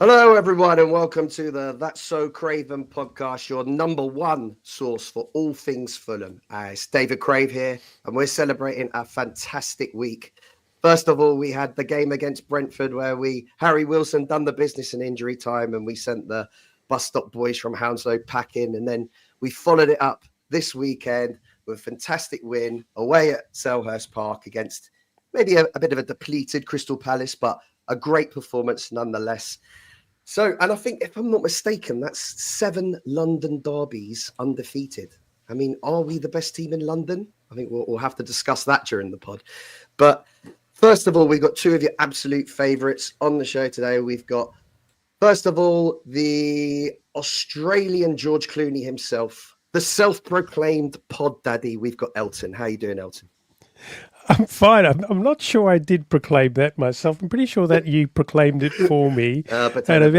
Hello, everyone, and welcome to the That's So Craven podcast, your number one source for all things Fulham. It's David Crave here, and we're celebrating a fantastic week. First of all, we had the game against Brentford where Harry Wilson done the business in injury time, and we sent the bus stop boys from Hounslow packing, and then we followed it up this weekend with a fantastic win away at Selhurst Park against maybe a bit of a depleted Crystal Palace, but a great performance nonetheless. So, and I think, if I'm not mistaken, that's 7 London derbies undefeated. I mean, are we the best team in London? I think we'll have to discuss that during the pod. But first of all, we've got two of your absolute favourites on the show today. We've got, first of all, the Australian George Clooney himself, the self-proclaimed pod daddy. We've got Elton. How are you doing, Elton? I'm fine. I'm not sure I did proclaim that myself. I'm pretty sure that you proclaimed it for me. And I've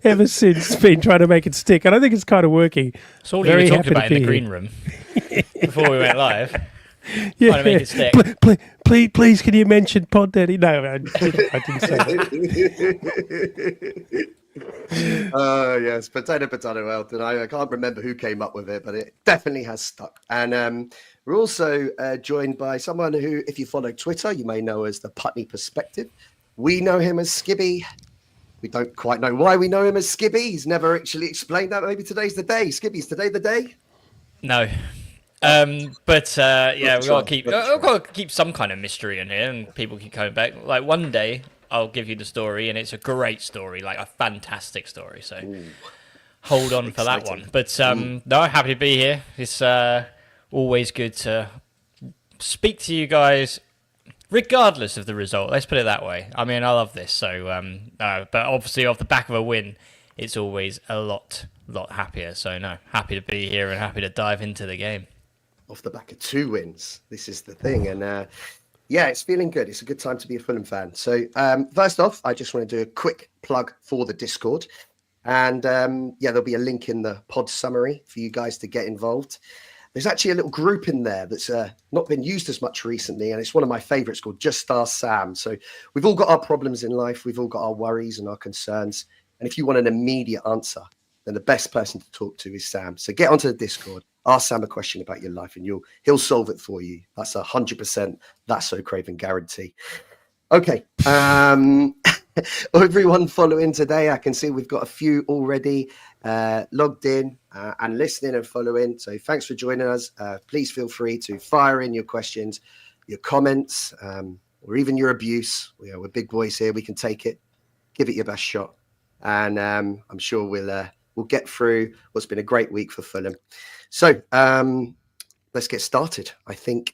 ever since been trying to make it stick. And I think it's kind of working. It's all you were talking about in the green room before we went live. Yeah. Trying to make it stick. Please, can you mention Pod Daddy? No, I didn't say that. Yes, potato, Elton. I can't remember who came up with it, but it definitely has stuck. And we're also joined by someone who, if you follow Twitter, you may know as the Putney Perspective. We know him as Skibby. We don't quite know why we know him as Skibby. He's never actually explained that. Maybe today's the day. Skibby, is today the day? No. But we've got to keep some kind of mystery in here, and people keep coming back. Like, one day I'll give you the story, and it's a great story, like a fantastic story. So hold on for that one. But no, happy to be here. It's always good to speak to you guys, regardless of the result. Let's put it that way. I mean, I love this. So, but obviously, off the back of a win, it's always a lot happier. So, no, happy to be here and happy to dive into the game. Off the back of 2 wins, this is the thing, and it's feeling good. It's a good time to be a Fulham fan. So, first off, I just want to do a quick plug for the Discord, and there'll be a link in the pod summary for you guys to get involved. There's actually a little group in there that's not been used as much recently, and it's one of my favourites called Just Ask Sam. So we've all got our problems in life. We've all got our worries and our concerns. And if you want an immediate answer, then the best person to talk to is Sam. So get onto the Discord, ask Sam a question about your life, and he'll solve it for you. That's 100%. That's So Craven guarantee. Okay. Everyone following today, I can see we've got a few already logged in and listening and following. So thanks for joining us. Please feel free to fire in your questions, your comments, or even your abuse. We're big boys here. We can take it. Give it your best shot. And I'm sure we'll get through what's been a great week for Fulham. So let's get started. I don't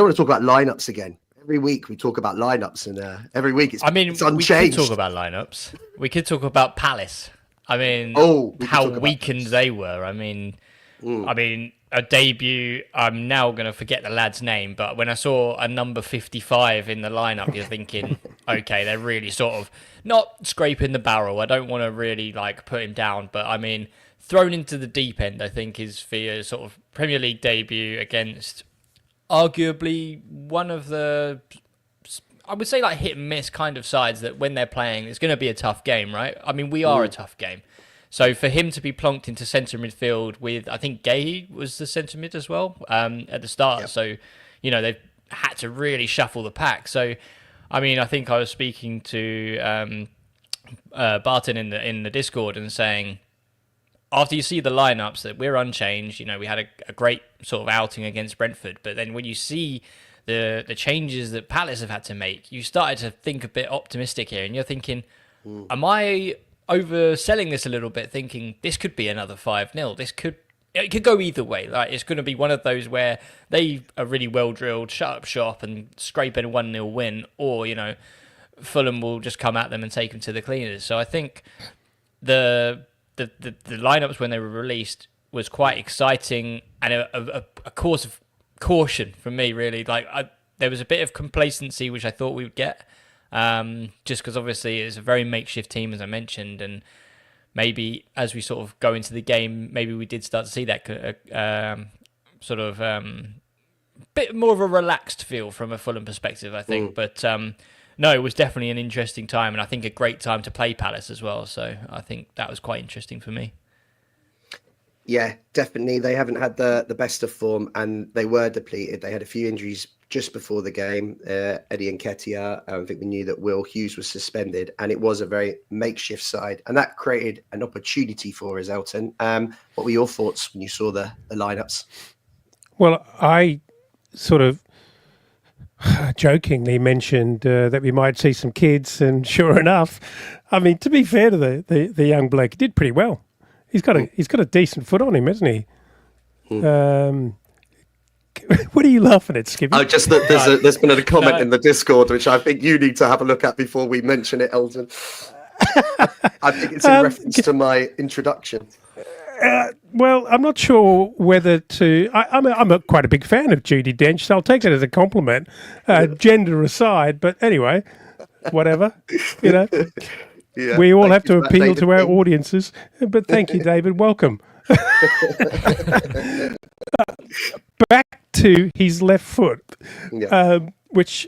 want to talk about lineups again. Every week we talk about lineups, and every week it's unchanged. We could talk about lineups. We could talk about Palace. I mean, how weakened they were. I mean, a debut. I'm now going to forget the lad's name, but when I saw a number 55 in the lineup, you're thinking, okay, they're really sort of not scraping the barrel. I don't want to really put him down, but I mean, thrown into the deep end, I think, is for a sort of Premier League debut against arguably one of the, I would say, hit and miss kind of sides that when they're playing, it's going to be a tough game, right? I mean, we are a tough game. So for him to be plonked into centre midfield with, I think Gay was the centre mid as well at the start. Yep. So, they've had to really shuffle the pack. So, I mean, I think I was speaking to Barton in the Discord and saying, after you see the lineups that we're unchanged, we had a great sort of outing against Brentford, but then when you see the changes that Palace have had to make, you started to think a bit optimistic here, and you're thinking, am I overselling this a little bit, thinking this could be another 5-0? It could go either way. It's going to be one of those where they are really well drilled, shut up shop, and scrape a 1-0 win, or Fulham will just come at them and take them to the cleaners. So I think the lineups when they were released was quite exciting and a course of caution for me, really. There was a bit of complacency which I thought we would get, just because obviously it's a very makeshift team, as I mentioned, and maybe as we sort of go into the game, maybe we did start to see that bit more of a relaxed feel from a Fulham perspective, I think. But No, it was definitely an interesting time, and I think a great time to play Palace as well. So I think that was quite interesting for me. Yeah, definitely. They haven't had the best of form, and they were depleted. They had a few injuries just before the game. Eddie Nketiah. I think we knew that Will Hughes was suspended, and it was a very makeshift side, and that created an opportunity for us, Elton. What were your thoughts when you saw the lineups? Well, I sort of jokingly mentioned that we might see some kids, and sure enough, I mean, to be fair to the young bloke, he did pretty well. He's got a decent foot on him, hasn't he? What are you laughing at, Skippy? Oh, just that there's been a comment in the Discord, which I think you need to have a look at before we mention it, Elton. I think it's in reference to my introduction. Well, I'm not sure whether to. I'm quite a big fan of Judi Dench, so I'll take that as a compliment, gender aside. But anyway, whatever, you know. Yeah, we all have to appeal to our audiences. But thank you, David. Welcome. Back to his left foot, which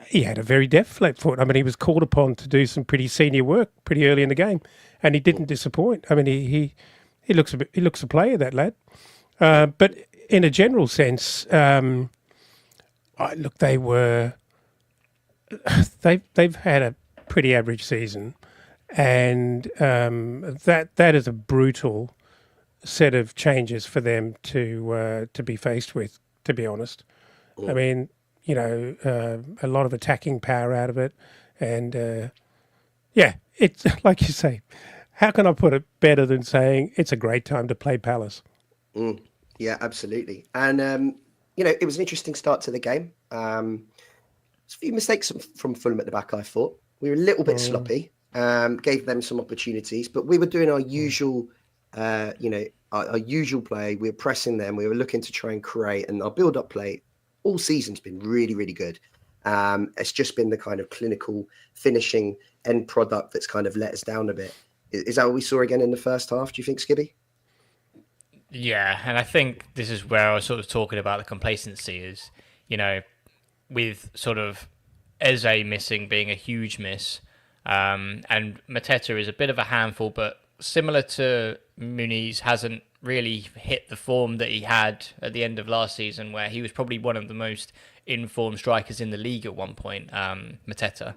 he had a very deft left foot. I mean, he was called upon to do some pretty senior work pretty early in the game, and he didn't disappoint. I mean, he looks a player, that lad. But in a general sense, look, they've had a pretty average season, and that is a brutal set of changes for them to be faced with, to be honest. I mean, you know, a lot of attacking power out of it, and it's like you say. How can I put it better than saying it's a great time to play Palace? Yeah, absolutely. And you know, it was an interesting start to the game. There's a few mistakes from Fulham at the back. I thought we were a little bit sloppy. Gave them some opportunities, but we were doing our usual. Our usual play. We were pressing them. We were looking to try and create, and our build-up play all season's been really, really good. It's just been the kind of clinical finishing end product that's kind of let us down a bit. Is that what we saw again in the first half? Do you think, Skibby? Yeah, and I think this is where I was sort of talking about the complacency is, you know, with sort of Eze missing being a huge miss, and Mateta is a bit of a handful, but similar to Muniz, hasn't really hit the form that he had at the end of last season, where he was probably one of the most informed strikers in the league at one point, Mateta.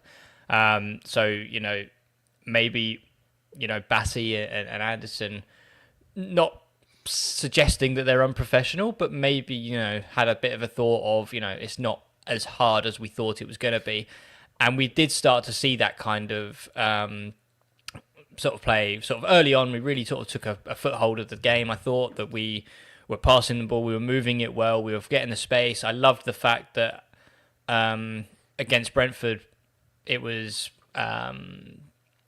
So, you know, maybe, you know, Bassi and Anderson, not suggesting that they're unprofessional, but maybe, you know, had a bit of a thought of, you know, it's not as hard as we thought it was going to be. And we did start to see that kind of sort of play sort of early on. We really sort of took a foothold of the game. I thought that we were passing the ball, we were moving it well, we were getting the space. I loved the fact that against Brentford, it was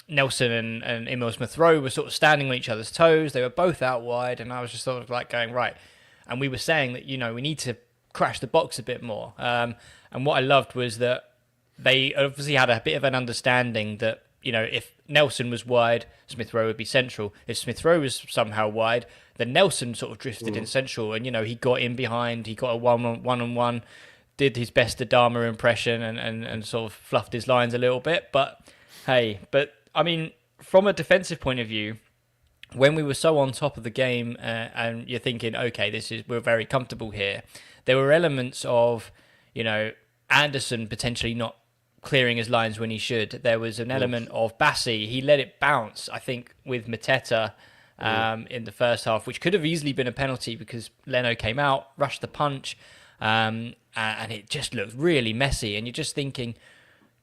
Nelson and Emil Smith-Rowe were sort of standing on each other's toes. They were both out wide, and I was just sort of like going, right. And we were saying that, you know, we need to crash the box a bit more. And what I loved was that they obviously had a bit of an understanding that, you know, if Nelson was wide, Smith-Rowe would be central. If Smith-Rowe was somehow wide, then Nelson sort of drifted in central, and, you know, he got in behind, he got a one-on-one, did his best Adama impression and sort of fluffed his lines a little bit. But, hey, I mean, from a defensive point of view, when we were so on top of the game and you're thinking, okay, we're very comfortable here, there were elements of, you know, Anderson potentially not clearing his lines when he should. There was an element of Bassi. He let it bounce, I think, with Mateta in the first half, which could have easily been a penalty because Leno came out, rushed the punch, and it just looked really messy. And you're just thinking,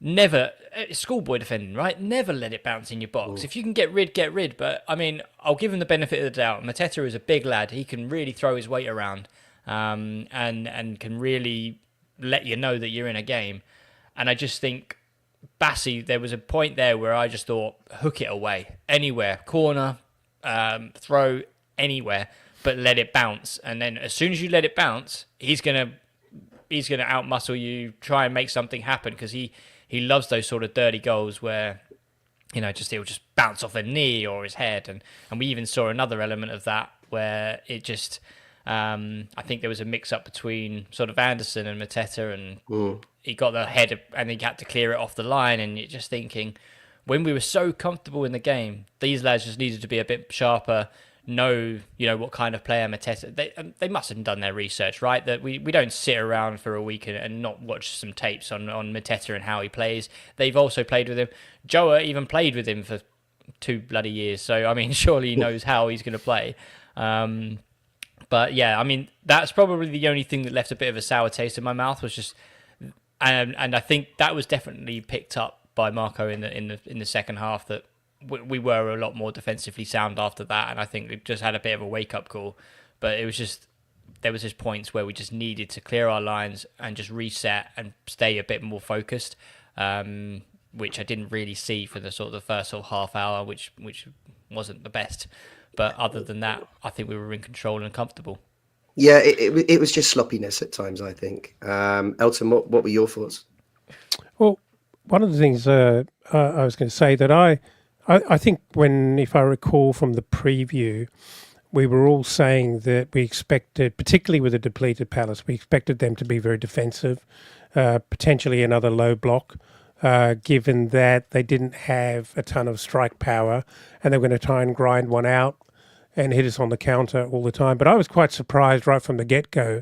never, schoolboy defending, right? Never let it bounce in your box. If you can get rid. But, I mean, I'll give him the benefit of the doubt. Mateta is a big lad. He can really throw his weight around and can really let you know that you're in a game. And I just think Bassi, there was a point there where I just thought, hook it away, anywhere, corner, throw, anywhere, but let it bounce. And then as soon as you let it bounce, he's gonna outmuscle you, try and make something happen, because he loves those sort of dirty goals where, you know, it'll just bounce off a knee or his head. And we even saw another element of that where it just I think there was a mix-up between sort of Anderson and Mateta, and he got the head and he had to clear it off the line. And you're just thinking, when we were so comfortable in the game, these lads just needed to be a bit sharper, know what kind of player Mateta. They must have done their research, right? That we don't sit around for a week and not watch some tapes on Mateta and how he plays. They've also played with him. Joa even played with him for 2 bloody years, so I mean, surely he knows how he's going to play. But yeah, I mean, that's probably the only thing that left a bit of a sour taste in my mouth, was just, and I think that was definitely picked up by Marco in the second half, that we were a lot more defensively sound after that, and I think we just had a bit of a wake up call. But it was just, there was just points where we just needed to clear our lines and just reset and stay a bit more focused, which I didn't really see for the sort of the first sort of half hour, which wasn't the best. But other than that, I think we were in control and comfortable. Yeah, it was just sloppiness at times, I think. Elton, what were your thoughts? Well, one of the things I was going to say that I think if I recall from the preview, we were all saying that we expected, particularly with a depleted Palace, we expected them to be very defensive, potentially another low block, given that they didn't have a ton of strike power and they were going to try and grind one out and hit us on the counter all the time. But I was quite surprised right from the get-go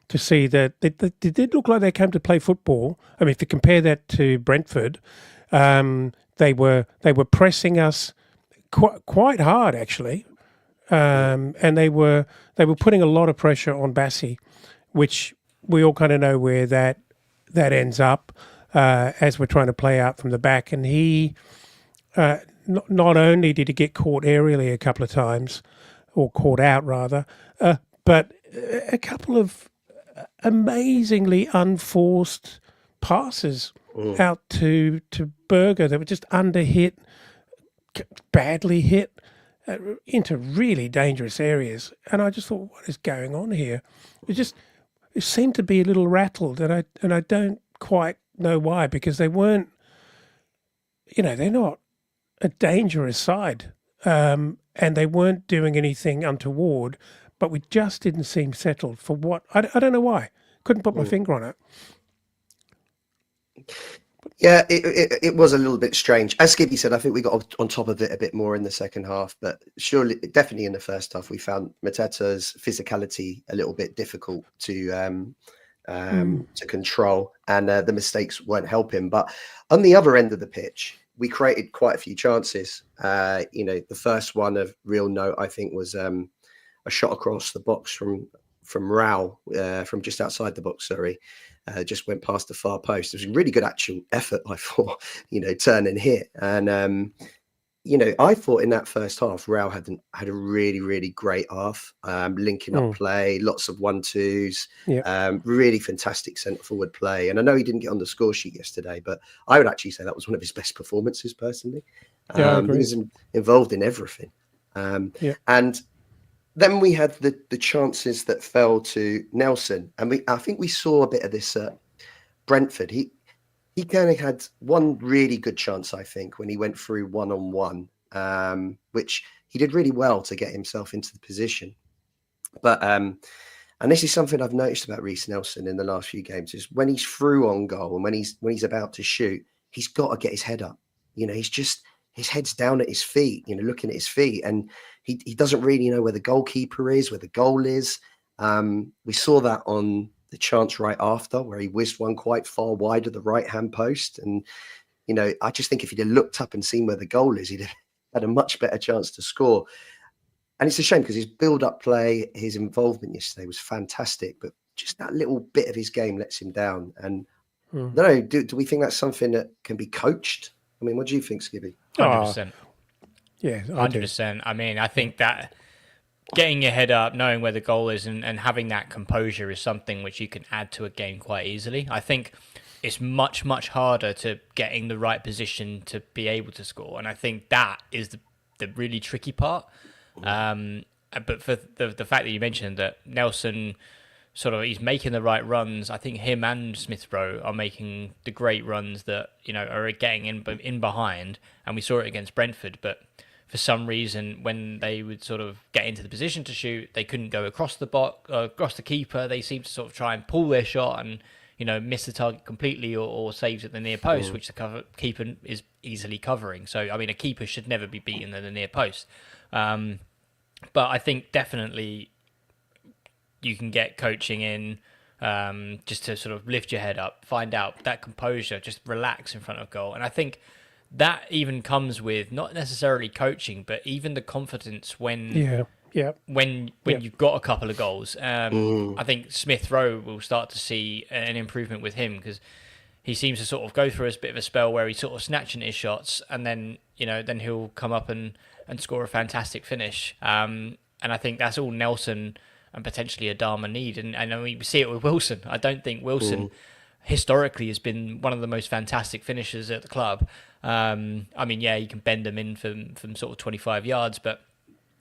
to see that it did look like they came to play football. I mean, if you compare that to Brentford, they were pressing us quite hard, actually, and they were putting a lot of pressure on Bassi, which we all kind of know where that ends up as we're trying to play out from the back. And he not only did he get caught aerially a couple of times, or caught out rather, but a couple of amazingly unforced passes out to Berger that were just underhit, badly hit into really dangerous areas. And I just thought, what is going on here? It seemed to be a little rattled, and I don't quite know why, because they weren't, they're not a dangerous side, and they weren't doing anything untoward, but we just didn't seem settled for what, I don't know why. Couldn't put my finger on it. Yeah, it was a little bit strange. As Skibby said, I think we got on top of it a bit more in the second half, but surely, definitely in the first half, we found Mateta's physicality a little bit difficult to control, and the mistakes weren't helping. But on the other end of the pitch, we created quite a few chances. The first one of real note, I think, was a shot across the box from Rao, from just outside the box, just went past the far post. It was a really good actual effort, I thought, turn and hit. And, I thought in that first half, Rao had a really, really great half, linking up play, lots of 1-2s, really fantastic centre-forward play. And I know he didn't get on the score sheet yesterday, but I would actually say that was one of his best performances, personally. Yeah, I agree. He was involved in everything. And then we had the chances that fell to Nelson, and I think we saw a bit of this at Brentford. He kind of had one really good chance, I think, when he went through 1-on-1, which he did really well to get himself into the position. But and this is something I've noticed about Reece Nelson in the last few games, is when he's through on goal and when he's about to shoot, he's got to get his head up. His head's down at his feet, looking at his feet, and he doesn't really know where the goalkeeper is, where the goal is. We saw that on the chance right after, where he whizzed one quite far wide of the right-hand post. And, I just think if he'd have looked up and seen where the goal is, he'd have had a much better chance to score. And it's a shame, because his build-up play, his involvement yesterday was fantastic, but just that little bit of his game lets him down. And I don't know, do we think that's something that can be coached? I mean, what do you think, Skibby? 100%. Yeah, 100%. I mean, I think that getting your head up, knowing where the goal is, and having that composure is something which you can add to a game quite easily. I think it's much, much harder to get in the right position to be able to score. And I think that is the really tricky part. But for the fact that you mentioned that Nelson he's making the right runs. I think him and Smith Rowe are making the great runs that, are getting in behind. And we saw it against Brentford. But for some reason, when they would sort of get into the position to shoot, they couldn't go across the box, across the keeper. They seemed to sort of try and pull their shot and, miss the target completely or saves at the near post, which the keeper is easily covering. So, I mean, a keeper should never be beaten at the near post. But I think definitely you can get coaching in just to sort of lift your head up, find out that composure, just relax in front of goal. And I think that even comes with not necessarily coaching, but even the confidence when you've got a couple of goals. I think Smith Rowe will start to see an improvement with him, because he seems to sort of go through a bit of a spell where he's sort of snatching his shots, and then then he'll come up and score a fantastic finish. And I think that's all Nelson and potentially Adama need. And I mean, we see it with Wilson. I don't think Wilson historically has been one of the most fantastic finishers at the club. I mean, yeah, you can bend them in from sort of 25 yards, but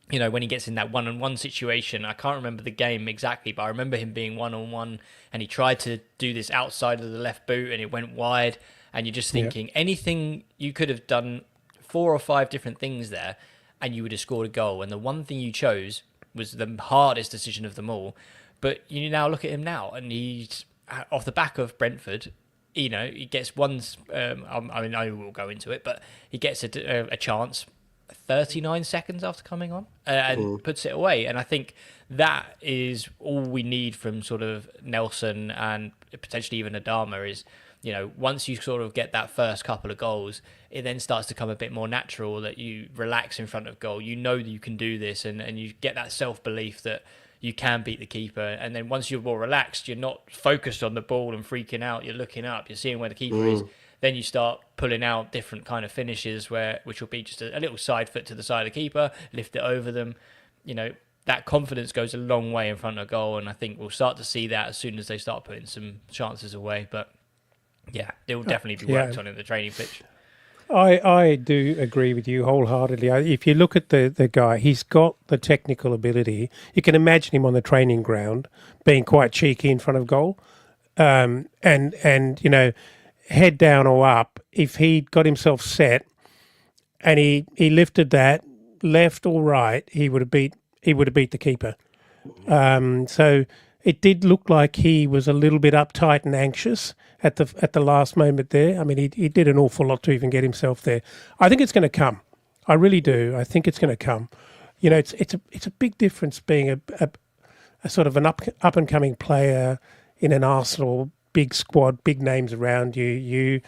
when he gets in that one-on-one situation, I can't remember the game exactly, but I remember him being one-on-one, and he tried to do this outside of the left boot, and it went wide, and you're just thinking anything you could have done, 4 or 5 different things there, and you would have scored a goal. And the one thing you chose was the hardest decision of them all. But you now look at him now, and he's off the back of Brentford. He gets one. I mean, I will go into it, but he gets a chance 39 seconds after coming on and puts it away. And I think that is all we need from sort of Nelson and potentially even Adama is, once you sort of get that first couple of goals, it then starts to come a bit more natural that you relax in front of goal. You know that you can do this, and you get that self-belief that you can beat the keeper. And then once you're more relaxed, you're not focused on the ball and freaking out. You're looking up, you're seeing where the keeper is. Then you start pulling out different kind of finishes which will be just a little side foot to the side of the keeper, lift it over them. That confidence goes a long way in front of goal, and I think we'll start to see that as soon as they start putting some chances away. But yeah, it will definitely be worked on in the training pitch. I do agree with you wholeheartedly. If you look at the guy, he's got the technical ability. You can imagine him on the training ground being quite cheeky in front of goal, and head down or up. If he got himself set and he lifted that left or right, he would have beat the keeper. So it did look like he was a little bit uptight and anxious at the last moment there. I mean, he did an awful lot to even get himself there. I think it's going to come. I really do. I think it's going to come. It's a big difference being a sort of an up and coming player in an Arsenal big squad, big names around you.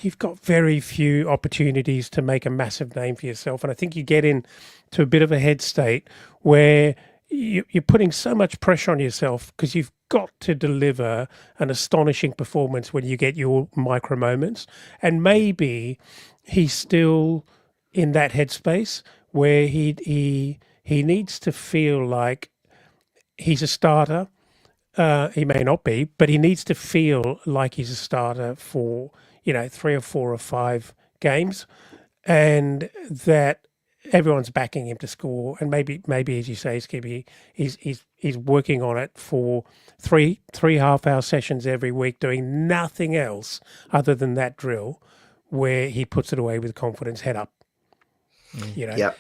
You've got very few opportunities to make a massive name for yourself, and I think you get into a bit of a head state where you're putting so much pressure on yourself because you've got to deliver an astonishing performance when you get your micro moments. And maybe he's still in that headspace where he needs to feel like he's a starter. He may not be, but he needs to feel like he's a starter for 3 or 4 or 5 games, and that everyone's backing him to score. And maybe as you say, Skibby, he's working on it for three half-hour sessions every week, doing nothing else other than that drill, where he puts it away with confidence, head up. Yeah.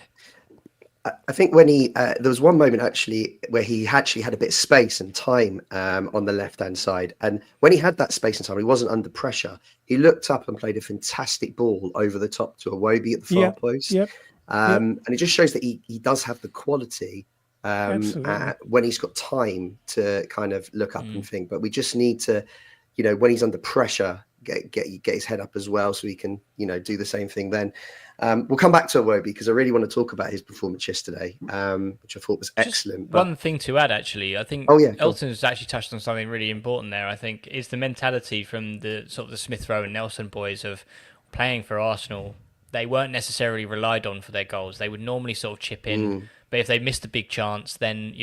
I think when there was one moment actually where he actually had a bit of space and time on the left-hand side. And when he had that space and time, he wasn't under pressure. He looked up and played a fantastic ball over the top to Iwobi at the far post. And it just shows that he does have the quality when he's got time to kind of look up and think. But we just need to, when he's under pressure, get his head up as well, so he can, do the same thing then. We'll come back to Iwobi because I really want to talk about his performance yesterday, which I thought was excellent. But one thing to add, actually, I think Elton's actually touched on something really important there. I think is the mentality from the sort of the Smith Rowe and Nelson boys of playing for Arsenal. They weren't necessarily relied on for their goals. They would normally sort of chip in, but if they missed a big chance, then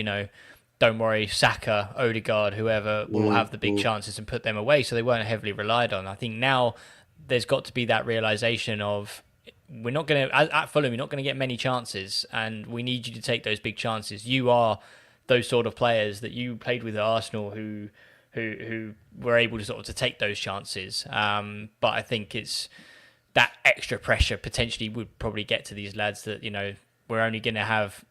don't worry, Saka, Odegaard, whoever will have the big chances and put them away. So they weren't heavily relied on. I think now there's got to be that realization of we're not going to, at Fulham, you're not going to get many chances, and we need you to take those big chances. You are those sort of players that you played with at Arsenal who were able to sort of to take those chances. But I think that extra pressure potentially would probably get to these lads that, you know, we're only going to have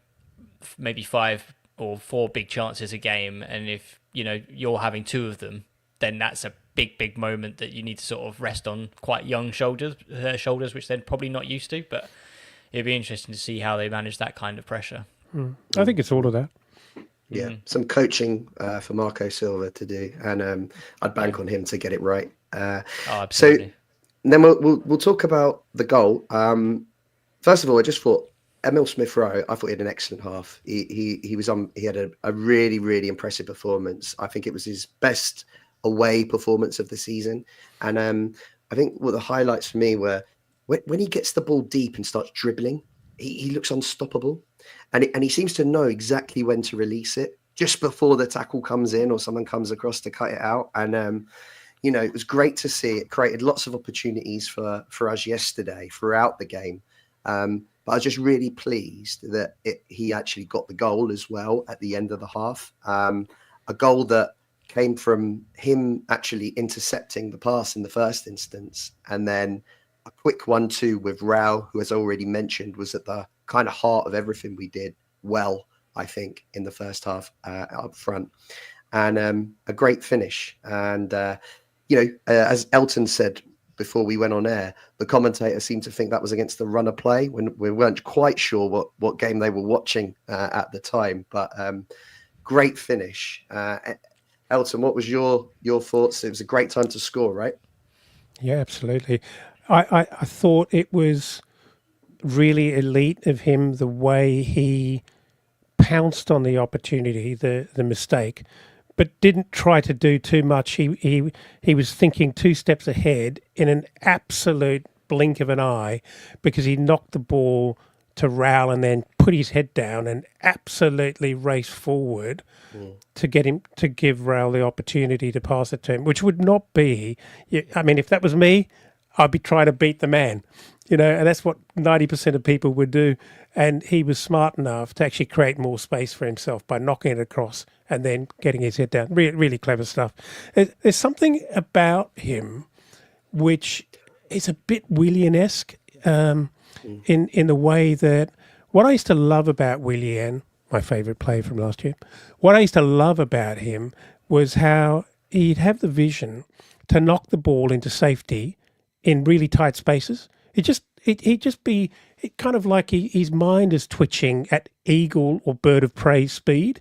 maybe 5 or 4 big chances a game. And if, you know, you're having 2 of them, then that's a big moment that you need to sort of rest on quite young shoulders, which they're probably not used to. But it'd be interesting to see how they manage that kind of pressure. I think it's all of that. Yeah, some coaching for Marco Silva to do, and I'd bank on him to get it right. Absolutely. So then we'll talk about the goal. First of all, I just thought Emil Smith-Rowe, I thought he had an excellent half. He was on. He had a really impressive performance. I think it was his best away performance of the season, and I think what the highlights for me were when he gets the ball deep and starts dribbling, he looks unstoppable. And he seems to know exactly when to release it just before the tackle comes in or someone comes across to cut it out. And, you know, it was great to see. It created lots of opportunities for us yesterday throughout the game. But I was just really pleased that he actually got the goal as well at the end of the half. A goal that came from him actually intercepting the pass in the first instance. And then a quick 1-2 with Rao, who, as already mentioned, was at the kind of heart of everything we did well, I think, in the first half up front. And a great finish. And, you know, as Elton said before we went on air, the commentator seemed to think that was against the runner play when we weren't quite sure what game they were watching at the time. But great finish. Elton, what was your thoughts? It was a great time to score, right? Yeah, absolutely. I thought it was really elite of him, the way he pounced on the opportunity, the mistake, but didn't try to do too much. He was thinking 2 steps ahead in an absolute blink of an eye, because he knocked the ball to Raul and then put his head down and absolutely raced forward to get him to give Raul the opportunity to pass it to him, which would not be. I mean, if that was me, I'd be trying to beat the man, you know, and that's what 90% of people would do. And he was smart enough to actually create more space for himself by knocking it across and then getting his head down. Really clever stuff. There's something about him which is a bit Willian-esque in the way that what I used to love about Willian, my favourite player from last year, what I used to love about him was how he'd have the vision to knock the ball into safety in really tight spaces. He'd just be kind of like his mind is twitching at eagle or bird of prey speed,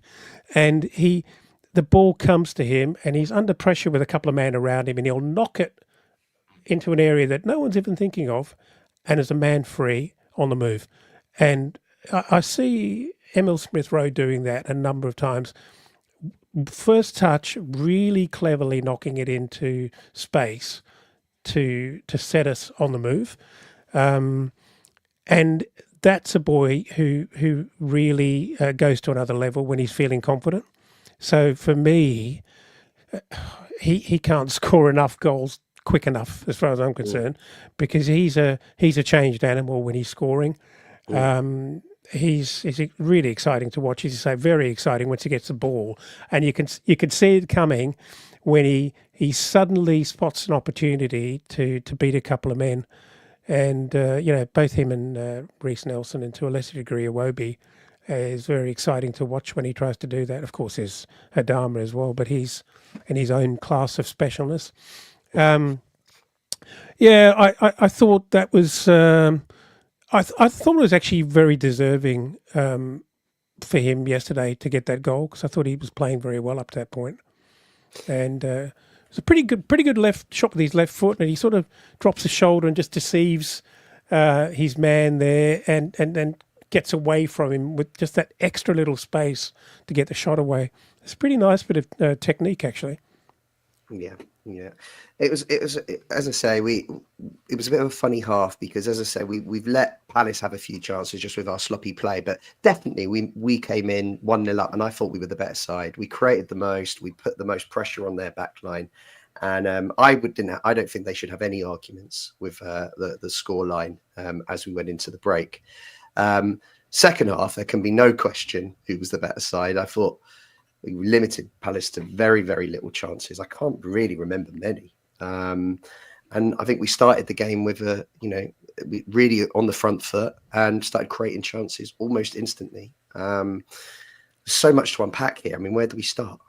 and the ball comes to him and he's under pressure with a couple of men around him, and he'll knock it into an area that no one's even thinking of, and as a man free on the move. And I see Emil Smith-Rowe doing that a number of times. First touch, really cleverly knocking it into space to set us on the move. And that's a boy who really goes to another level when he's feeling confident. So for me, he can't score enough goals quick enough, as far as I'm concerned, because he's a changed animal when he's scoring. He's really exciting to watch. As you say, very exciting once he gets the ball, and you can see it coming when he suddenly spots an opportunity to beat a couple of men. And, you know, both him and Reece Nelson, and to a lesser degree Iwobi, is very exciting to watch when he tries to do that. Of course, there's Adama as well, but he's in his own class of specialness. Yeah, I thought that was... I thought it was actually very deserving for him yesterday to get that goal, because I thought he was playing very well up to that point. And it's a pretty good left shot with his left foot, and he sort of drops his shoulder and just deceives his man there, and then gets away from him with just that extra little space to get the shot away. It's a pretty nice bit of technique, actually. Yeah. It was as I say, it was a bit of a funny half, because as I say, we've let Palace have a few chances just with our sloppy play, but definitely we came in 1-0 up, and I thought we were the better side. We created the most, we put the most pressure on their back line, and I don't think they should have any arguments with the score line as we went into the break. Second half, there can be no question who was the better side. I thought we limited Palace to very, very little chances. I can't really remember many. And I think we started the game with really on the front foot and started creating chances almost instantly. So much to unpack here. I mean, where do we start?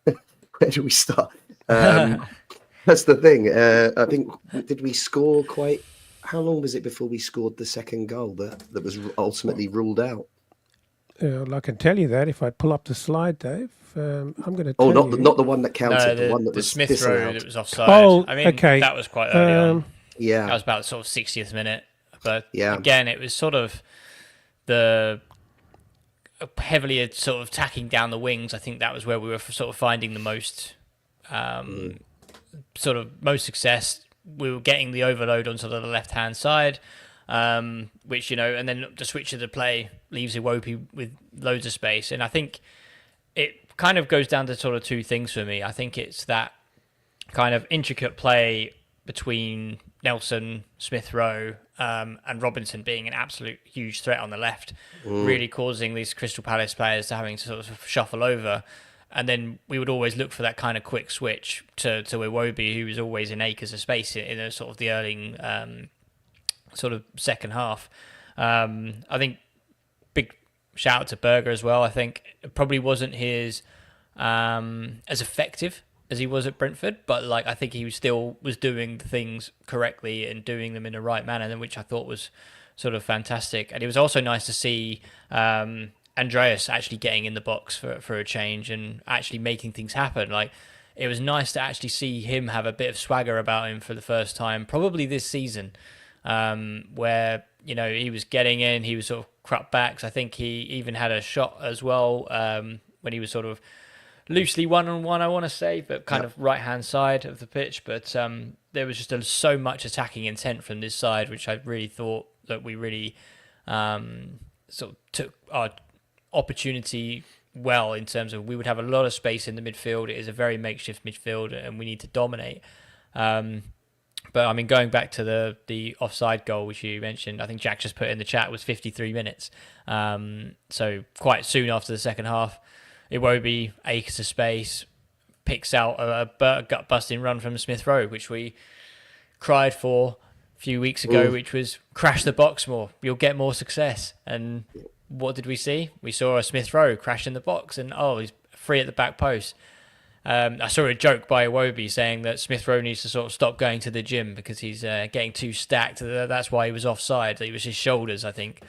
Where do we start? That's the thing. I think, did we score quite? How long was it before we scored the second goal that was ultimately ruled out? I can tell you that if I pull up the slide, Dave. I'm going to tell you. Not the one that counted. No, the one that the was Smith disallowed. Rowe that was offside. Oh, I mean, okay. That was quite early on. Yeah, that was about sort of 60th minute. But yeah, again, it was sort of the heavily sort of tacking down the wings. I think that was where we were sort of finding the most sort of most success. We were getting the overload onto the left-hand side, which, and then the switch of the play leaves Iwobi with loads of space. And I think it kind of goes down to sort of two things for me. I think it's that kind of intricate play between Nelson, Smith Rowe, and Robinson being an absolute huge threat on the left, really causing these Crystal Palace players to having to sort of shuffle over. And then we would always look for that kind of quick switch to Iwobi, who was always in acres of space in a sort of the early sort of second half. I think big shout out to Berger as well. I think it probably wasn't his as effective as he was at Brentford, but I think he was doing the things correctly and doing them in the right manner, which I thought was sort of fantastic. And it was also nice to see Andreas actually getting in the box for a change and actually making things happen. It was nice to actually see him have a bit of swagger about him for the first time, probably this season, where he was getting in, he was sort of crept back. I think he even had a shot as well when he was sort of loosely one-on-one, I want to say, but kind of right-hand side of the pitch. But there was just so much attacking intent from this side, which I really thought that we really sort of took our opportunity well, in terms of we would have a lot of space in the midfield. It is a very makeshift midfield and we need to dominate. But I mean, going back to the offside goal, which you mentioned, I think Jack just put in the chat, was 53 minutes. So quite soon after the second half, Iwobi, acres of space, picks out a gut-busting run from Smith Rowe, which we cried for a few weeks ago, which was crash the box more. You'll get more success. And what did we see? We saw a Smith Rowe crash in the box and, he's free at the back post. I saw a joke by Iwobi saying that Smith Rowe needs to sort of stop going to the gym because he's getting too stacked. That's why he was offside. It was his shoulders, I think.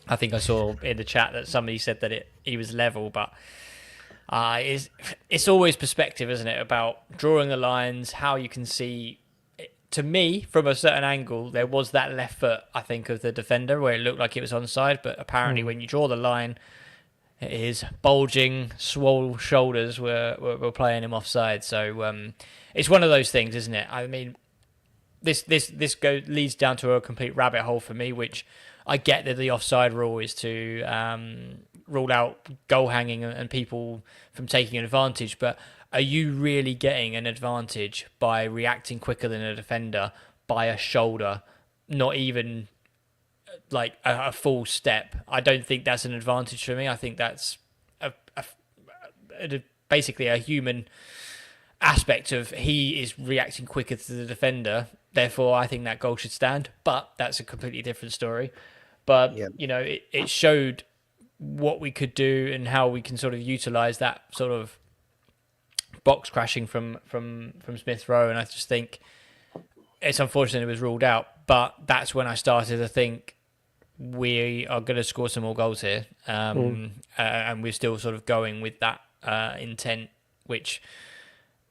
I think I saw in the chat that somebody said that he was level, but it's always perspective, isn't it? About drawing the lines, how you can see. To me, from a certain angle, there was that left foot, I think, of the defender where it looked like it was onside, but apparently when you draw the line, his bulging, swole shoulders were playing him offside. So it's one of those things, isn't it? I mean, this leads down to a complete rabbit hole for me, which I get that the offside rule is to rule out goal hanging and people from taking advantage, but are you really getting an advantage by reacting quicker than a defender by a shoulder, not even like a full step? I don't think that's an advantage for me. I think that's basically a human aspect of he is reacting quicker to the defender. Therefore, I think that goal should stand, but that's a completely different story. But, it showed what we could do and how we can sort of utilise that sort of box crashing from Smith Rowe. And I just think it's unfortunate it was ruled out, but that's when I started to think we are going to score some more goals here. And we're still sort of going with that intent, which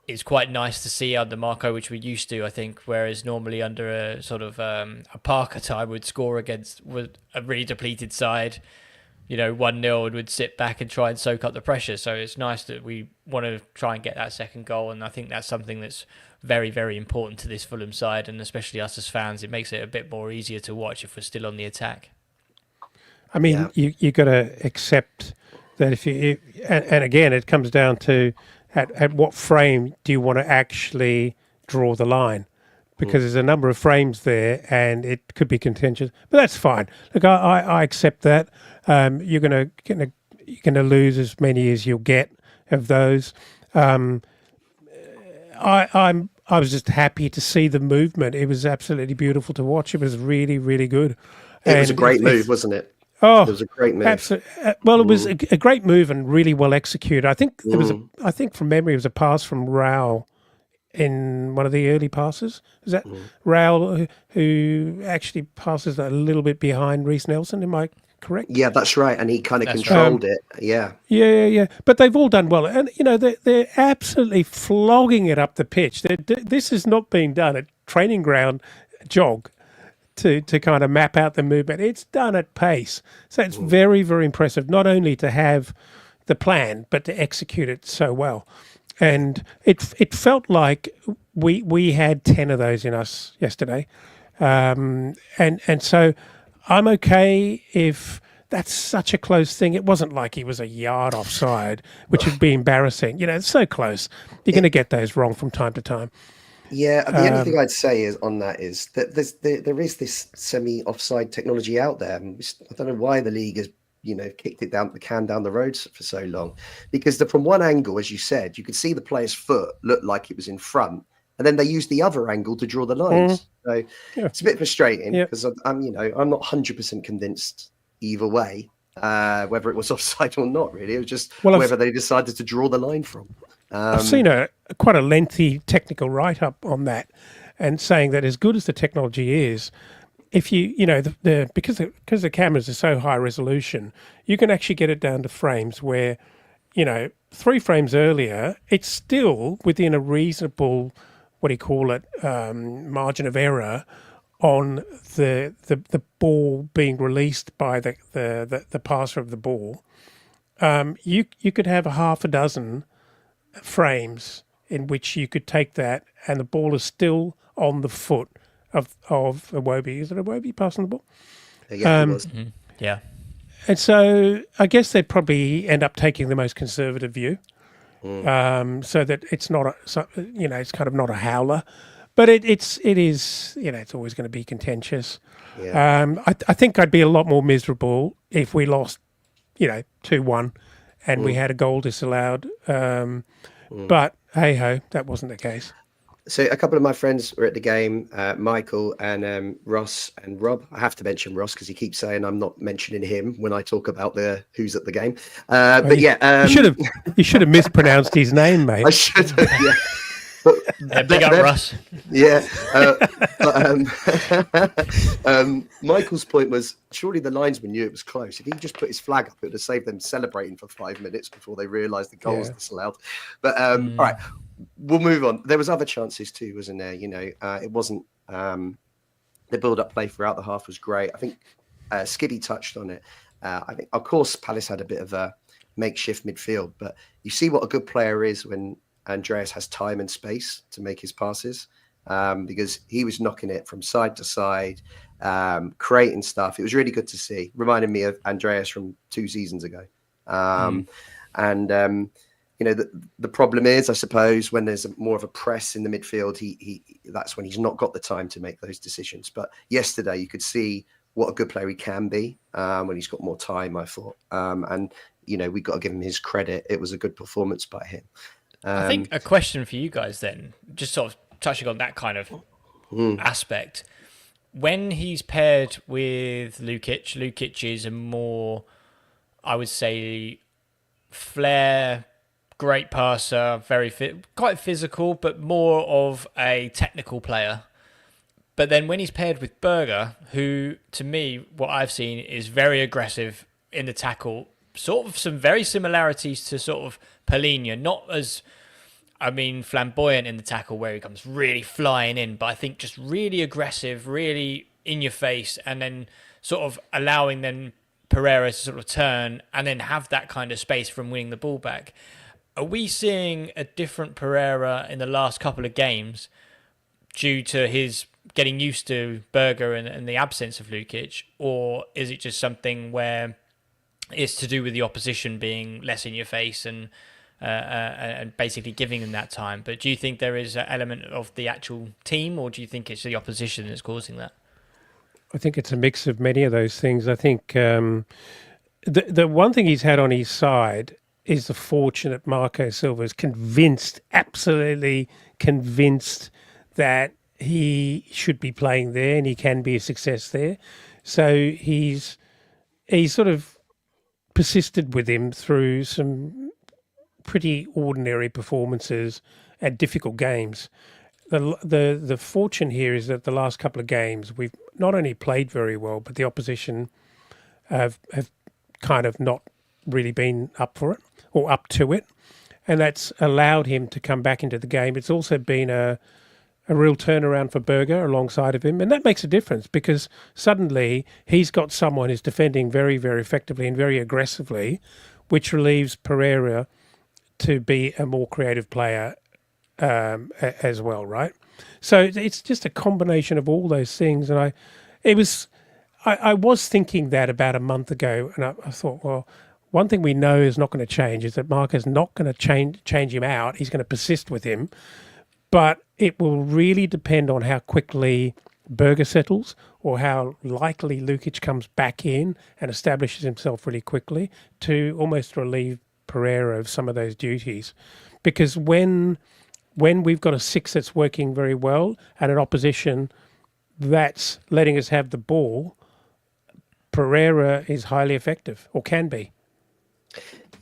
is quite nice to see under Marco, which we're used to, I think, whereas normally under a sort of a Parker time would score against a really depleted side, 1-0, and would sit back and try and soak up the pressure. So it's nice that we want to try and get that second goal, and I think that's something that's very, very important to this Fulham side, and especially us as fans. It makes it a bit more easier to watch if we're still on the attack. I mean, you got to accept that and again, it comes down to at what frame do you want to actually draw the line? Because there's a number of frames there, and it could be contentious, but that's fine. Look, I accept that. You're gonna lose as many as you'll get of those. I'm I was just happy to see the movement. It was absolutely beautiful to watch. It was really, really good. It was a great move, wasn't it? Oh, it was a great move. Absolutely. Well, it was a great move and really well executed. I think there was I think from memory, it was a pass from Raul in one of the early passes. Is that Raul who actually passes a little bit behind Reece Nelson? Am I correct? Yeah, that's right. And he kind of controlled it. Yeah. Yeah. But they've all done well. And, they're absolutely flogging it up the pitch. This is not being done at training ground jog to kind of map out the movement. It's done at pace. So it's very, very impressive, not only to have the plan, but to execute it so well. And it felt like we had 10 of those in us yesterday. And so I'm okay if that's such a close thing. It wasn't like he was a yard offside, which would be embarrassing. It's so close. You're going to get those wrong from time to time. Yeah, the only thing I'd say is on that is that there is this semi-offside technology out there. I don't know why the league has kicked it down the road for so long, because from one angle, as you said, you could see the player's foot looked like it was in front, and then they used the other angle to draw the lines. So it's a bit frustrating because I'm not 100% convinced either way whether it was offside or not. Really, it was just whether they decided to draw the line from. I've seen quite a lengthy technical write-up on that, and saying that as good as the technology is, if you because the cameras are so high resolution, you can actually get it down to frames where 3 frames earlier, it's still within a reasonable, margin of error on the ball being released by the passer of the ball. You could have a half a dozen frames in which you could take that and the ball is still on the foot of Iwobi. Is it Iwobi passing the ball? Yeah, it was. Yeah. And so I guess they'd probably end up taking the most conservative view, so that it's not it's kind of not a howler, but it is it's always going to be contentious. Yeah. I think I'd be a lot more miserable if we lost 2-1 and we had a goal disallowed. But hey ho, that wasn't the case. So a couple of my friends were at the game, Michael and Ross and Rob. I have to mention Ross because he keeps saying I'm not mentioning him when I talk about who's at the game. You should have mispronounced his name, mate. I should have. Yeah. Big up, Russ. Yeah. Michael's point was surely the linesman knew it was close. If he just put his flag up, it would have saved them celebrating for 5 minutes before they realised the goal was disallowed. But all right. We'll move on. There was other chances too, wasn't there? It wasn't the build-up play throughout the half was great. I think Skibby touched on it. I think, of course, Palace had a bit of a makeshift midfield, but you see what a good player is when Andreas has time and space to make his passes, because he was knocking it from side to side, creating stuff. It was really good to see. Reminded me of Andreas from 2 seasons ago. The problem is, I suppose, when there's more of a press in the midfield, he that's when he's not got the time to make those decisions. But yesterday, you could see what a good player he can be when he's got more time, I thought. We've got to give him his credit. It was a good performance by him. I think a question for you guys then, just sort of touching on that kind of aspect. When he's paired with Lukic is a more, I would say, flair, great passer, very fit, quite physical, but more of a technical player. But then when he's paired with Berger, who, to me, what I've seen is very aggressive in the tackle, sort of some very similarities to sort of Palhinha, not as, flamboyant in the tackle where he comes really flying in, but I think just really aggressive, really in your face, and then sort of allowing then Pereira to sort of turn and then have that kind of space from winning the ball back. Are we seeing a different Pereira in the last couple of games due to his getting used to Berger and the absence of Lukic, or is it just something where it's to do with the opposition being less in your face and basically giving them that time? But do you think there is an element of the actual team, or do you think it's the opposition that's causing that? I think it's a mix of many of those things. I think the one thing he's had on his side is the fortunate Marco Silva is absolutely convinced that he should be playing there and he can be a success there. So he's sort of persisted with him through some pretty ordinary performances at difficult games. The fortune here is that the last couple of games we've not only played very well, but the opposition have kind of not really been up for it or up to it, and that's allowed him to come back into the game. It's also been a real turnaround for Berger alongside of him, and that makes a difference because suddenly he's got someone who's defending very, very effectively and very aggressively, which relieves Pereira to be a more creative player as well, right? So it's just a combination of all those things, and I was thinking that about a month ago, and I thought, well, one thing we know is not going to change is that Marco's not going to change him out. He's going to persist with him. But it will really depend on how quickly Berger settles or how likely Lukic comes back in and establishes himself really quickly to almost relieve Pereira of some of those duties. Because when we've got a six that's working very well and an opposition that's letting us have the ball, Pereira is highly effective or can be.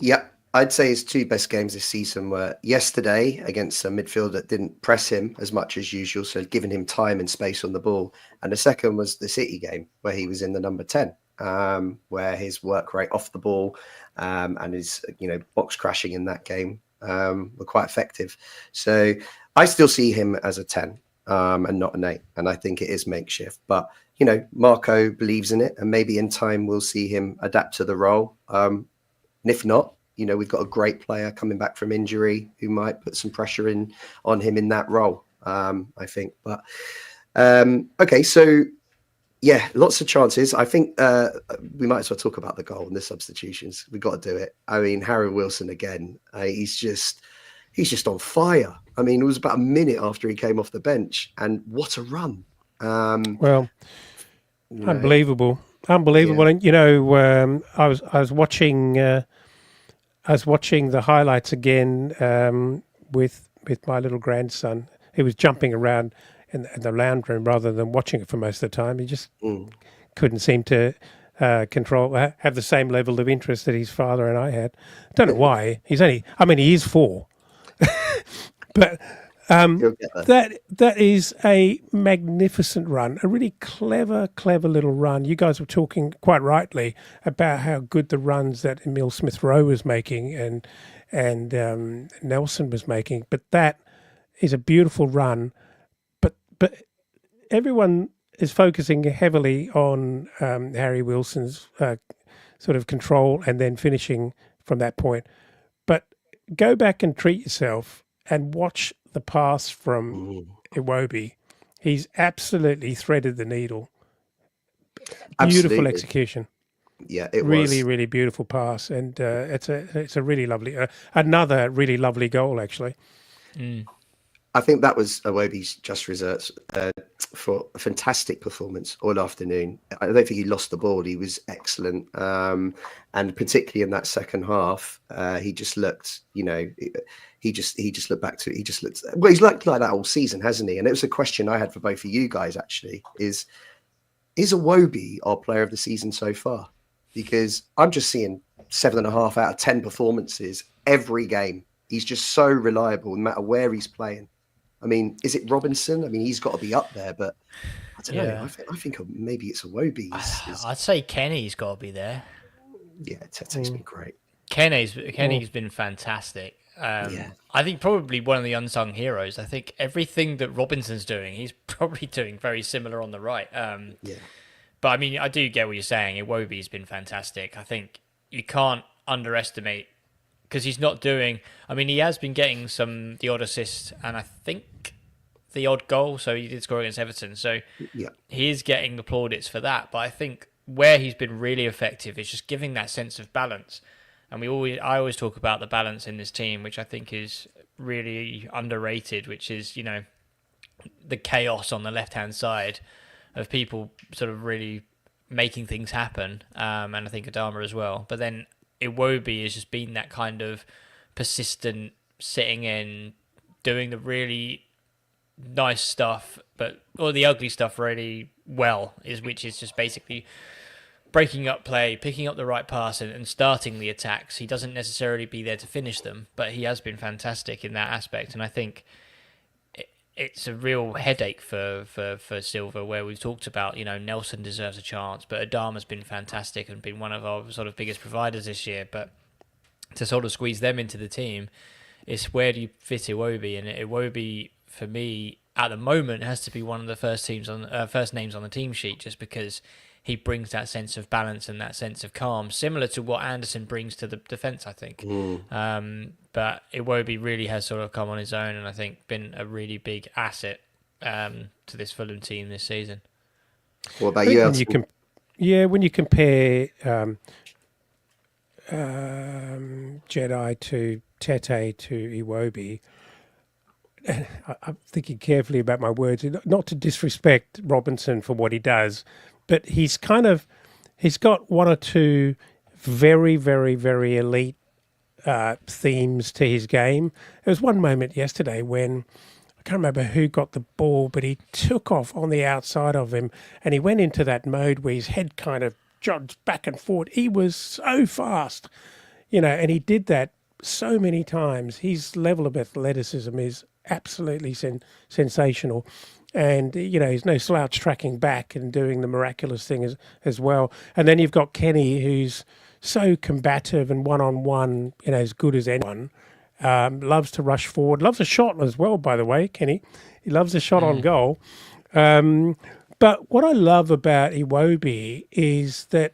Yep. I'd say his two best games this season were yesterday against a midfield that didn't press him as much as usual, so giving him time and space on the ball. And the second was the City game where he was in the number 10, where his work rate off the ball and his box crashing in that game were quite effective. So I still see him as a 10 and not an 8. And I think it is makeshift. But, Marco believes in it, and maybe in time we'll see him adapt to the role. And if not, we've got a great player coming back from injury who might put some pressure on him in that role, I think. But, okay, so, yeah, lots of chances. I think we might as well talk about the goal and the substitutions. We've got to do it. I mean, Harry Wilson again, he's just on fire. I mean, it was about a minute after he came off the bench, and what a run. Unbelievable. Yeah. And, I was watching... I was watching the highlights again with my little grandson. He was jumping around in the lounge room rather than watching it for most of the time. He just couldn't seem to have the same level of interest that his father and I had. I don't know why. He is 4. But that is a magnificent run, a really clever little run. You guys were talking quite rightly about how good the runs that Emile Smith-Rowe was making and Nelson was making, but that is a beautiful run. But everyone is focusing heavily on Harry Wilson's sort of control and then finishing from that point. But go back and treat yourself and watch the pass from Iwobi. He's absolutely threaded the needle. Beautiful execution. Yeah, it really, was. really beautiful pass, and it's a really lovely, another really lovely goal actually. I think that was Iwobi's just reserves for a fantastic performance all afternoon. I don't think he lost the ball. He was excellent, and particularly in that second half, he just looked, he just looked back to it. He just looked, well, he's looked like that all season, hasn't he? And it was a question I had for both of you guys, actually, is Iwobi our player of the season so far? Because I'm just seeing 7.5 out of 10 performances every game. He's just so reliable no matter where he's playing. I mean, is it Robinson? I mean, he's got to be up there, but I don't know. I think maybe it's Iwobi. I'd say Kenny's got to be there. Yeah, Tete's been great. Kenny's been fantastic. I think probably one of the unsung heroes. I think everything that Robinson's doing, he's probably doing very similar on the right. But I mean, I do get what you're saying. Iwobi's been fantastic. I think you can't underestimate, because he's not doing... I mean, he has been getting the odd assist and I think the odd goal. So he did score against Everton. So he is getting the plaudits for that. But I think where he's been really effective is just giving that sense of balance. And I always talk about the balance in this team, which I think is really underrated, which is, the chaos on the left-hand side of people sort of really making things happen. And I think Adama as well. But then Iwobi has just been that kind of persistent, sitting in, doing the really nice stuff, but all the ugly stuff really well, which is just basically breaking up play, picking up the right pass, and starting the attacks. He doesn't necessarily be there to finish them, but he has been fantastic in that aspect. And I think it's a real headache for Silva, where we've talked about, Nelson deserves a chance, but Adama's been fantastic and been one of our sort of biggest providers this year. But to sort of squeeze them into the team, it's where do you fit Iwobi? And Iwobi, for me, at the moment, has to be one of the first names on the team sheet, just because he brings that sense of balance and that sense of calm, similar to what Anderson brings to the defence, I think. But Iwobi really has sort of come on his own, and I think been a really big asset to this Fulham team this season. What about you? When you compare Jedi to Tete to Iwobi, I'm thinking carefully about my words, not to disrespect Robinson for what he does, but he's got one or two very, very, very elite themes to his game. There was one moment yesterday when I can't remember who got the ball, but he took off on the outside of him and he went into that mode where his head kind of jogged back and forth. He was so fast, and he did that so many times. His level of athleticism is absolutely sensational. And, he's no slouch tracking back and doing the miraculous thing as well. And then you've got Kenny, who's so combative and one-on-one, as good as anyone. Loves to rush forward. Loves a shot as well, by the way, Kenny. He loves a shot on goal. But what I love about Iwobi is that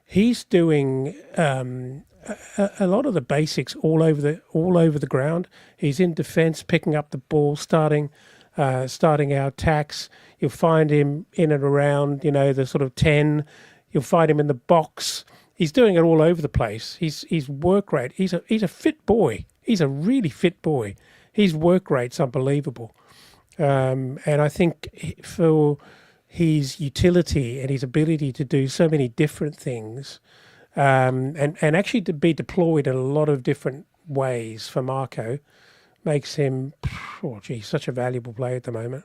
he's doing a lot of the basics all over the ground. He's in defence, picking up the ball, starting our attacks. You'll find him in and around, the sort of 10. You'll find him in the box. He's doing it all over the place. His work rate. He's a fit boy. He's a really fit boy. His work rate's unbelievable. And I think for his utility and his ability to do so many different things, and actually to be deployed in a lot of different ways for Marco, makes him, such a valuable player at the moment.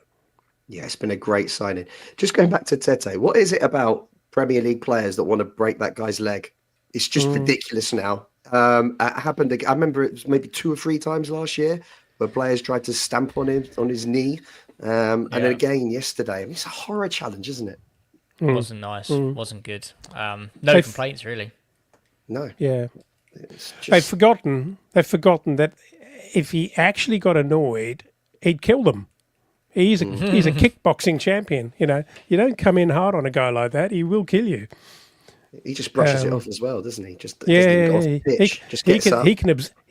Yeah, it's been a great signing. Just going back to Tete, what is it about Premier League players that want to break that guy's leg? It's just ridiculous now. It happened. I remember it was maybe 2 or 3 times last year where players tried to stamp on him on his knee. And then again yesterday. I mean, it's a horror challenge, isn't it? Wasn't nice. Wasn't good. No complaints, really. No. Yeah. They've forgotten that if he actually got annoyed, he'd kill them. He's a kickboxing champion. You don't come in hard on a guy like that; he will kill you. He just brushes it off as well, doesn't he? Just he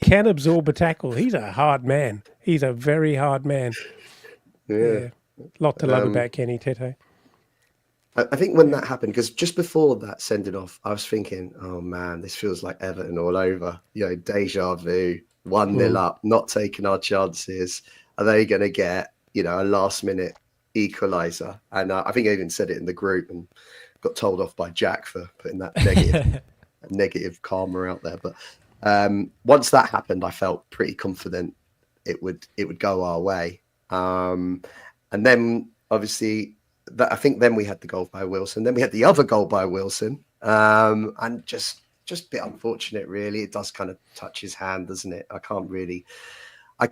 can absorb a tackle. He's a hard man. He's a very hard man. Yeah. Lot to love about Kenny Tete. I think when that happened, because just before that sending off, I was thinking, oh man, this feels like Everton all over. Deja vu, 1-0 up, not taking our chances. Are they going to get, a last minute equaliser? And I think I even said it in the group and got told off by Jack for putting that negative karma out there. But once that happened, I felt pretty confident it would go our way. And then obviously I think then we had the goal by Wilson. Then we had the other goal by Wilson. And just a bit unfortunate, really. It does kind of touch his hand, doesn't it? I can't really.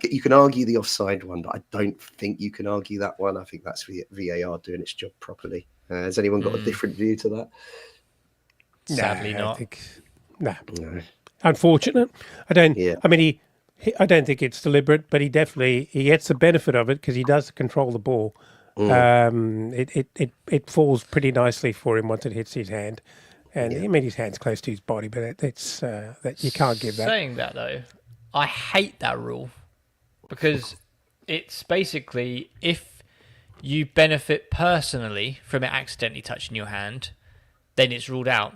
You can argue the offside one, but I don't think you can argue that one. I think that's VAR doing its job properly. Has anyone got a different view to that? Sadly, not. No. Unfortunate. I don't. Yeah. I mean, I don't think it's deliberate, but he gets the benefit of it because he does control the ball. It falls pretty nicely for him once it hits his hand, and I mean his hand's close to his body, but it's that you can't give that. Saying that though, I hate that rule because it's basically if you benefit personally from it accidentally touching your hand, then it's ruled out.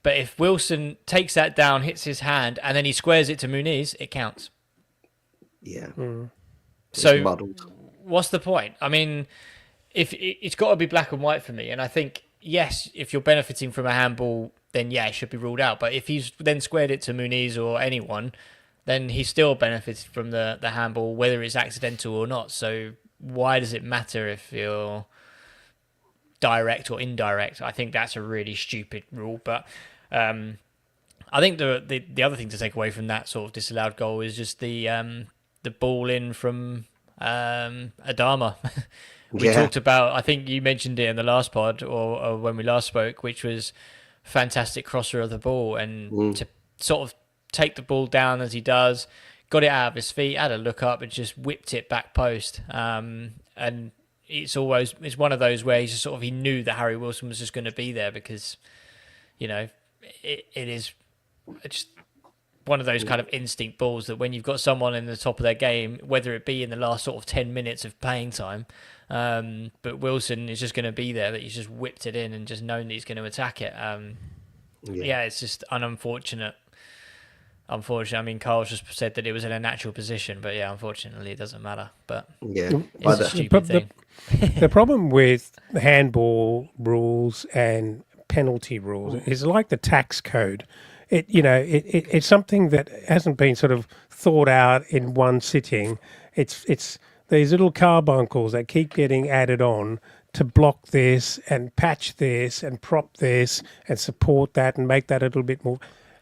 But if Wilson takes that down, hits his hand, and then he squares it to Muniz, it counts. Yeah. So muddled. What's the point? I mean, if it's got to be black and white for me, and I think yes, if you're benefiting from a handball, then it should be ruled out. But if he's then squared it to Muniz or anyone, then he still benefits from the handball, whether it's accidental or not. So why does it matter if you're direct or indirect? I think that's a really stupid rule. But I think the other thing to take away from that sort of disallowed goal is just the ball in from Adama. We talked about, I think you mentioned it in the last pod or when we last spoke, which was fantastic crosser of the ball, and to sort of take the ball down as he does, got it out of his feet, had a look up and just whipped it back post. And it's one of those where he knew that Harry Wilson was just going to be there because, it is just one of those kind of instinct balls that when you've got someone in the top of their game, whether it be in the last sort of 10 minutes of playing time, but Wilson is just going to be there, that he's just whipped it in and just known that he's going to attack it. It's just unfortunate. Unfortunately, I mean, Carl's just said that it was in a natural position, but unfortunately, it doesn't matter. But it's a stupid thing. The problem with handball rules and penalty rules is like the tax code. It's something that hasn't been sort of thought out in one sitting. It's these little carbuncles that keep getting added on to block this and patch this and prop this and support that and make that a little bit more.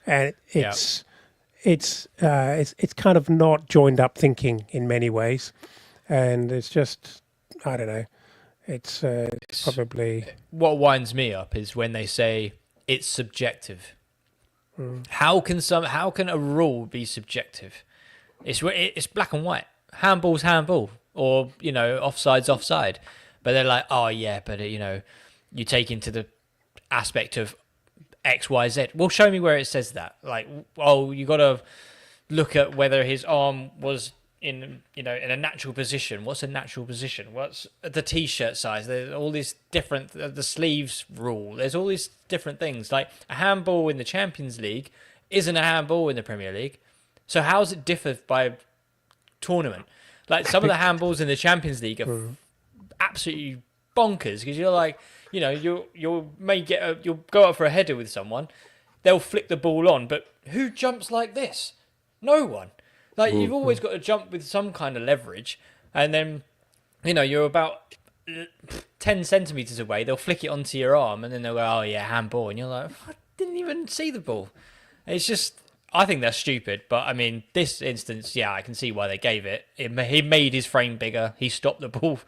And it's kind of not joined up thinking in many ways, and it's just, I don't know. It's probably what winds me up is when they say it's subjective. How can a rule be subjective? It's black and white. Handball's handball, or offside's offside. But they're like, oh yeah, but you take into the aspect of X, Y, Z. Well, show me where it says that. Like, oh, you got to look at whether his arm was in a natural position. What's a natural position? What's the t-shirt size? There's all these different, the sleeves rule. There's all these different things. Like a handball in the Champions League isn't a handball in the Premier League. So how does it differ by tournament? Like some of the handballs in the Champions League are absolutely bonkers because you're like, you'll go up for a header with someone, they'll flick the ball on, but who jumps like this? No one. Like you've always got to jump with some kind of leverage, and then you're about 10 centimeters away. They'll flick it onto your arm, and then they'll go, "Oh yeah, handball," and you're like, "I didn't even see the ball." It's just, I think that's stupid. But I mean, this instance, I can see why they gave it. He made his frame bigger. He stopped the ball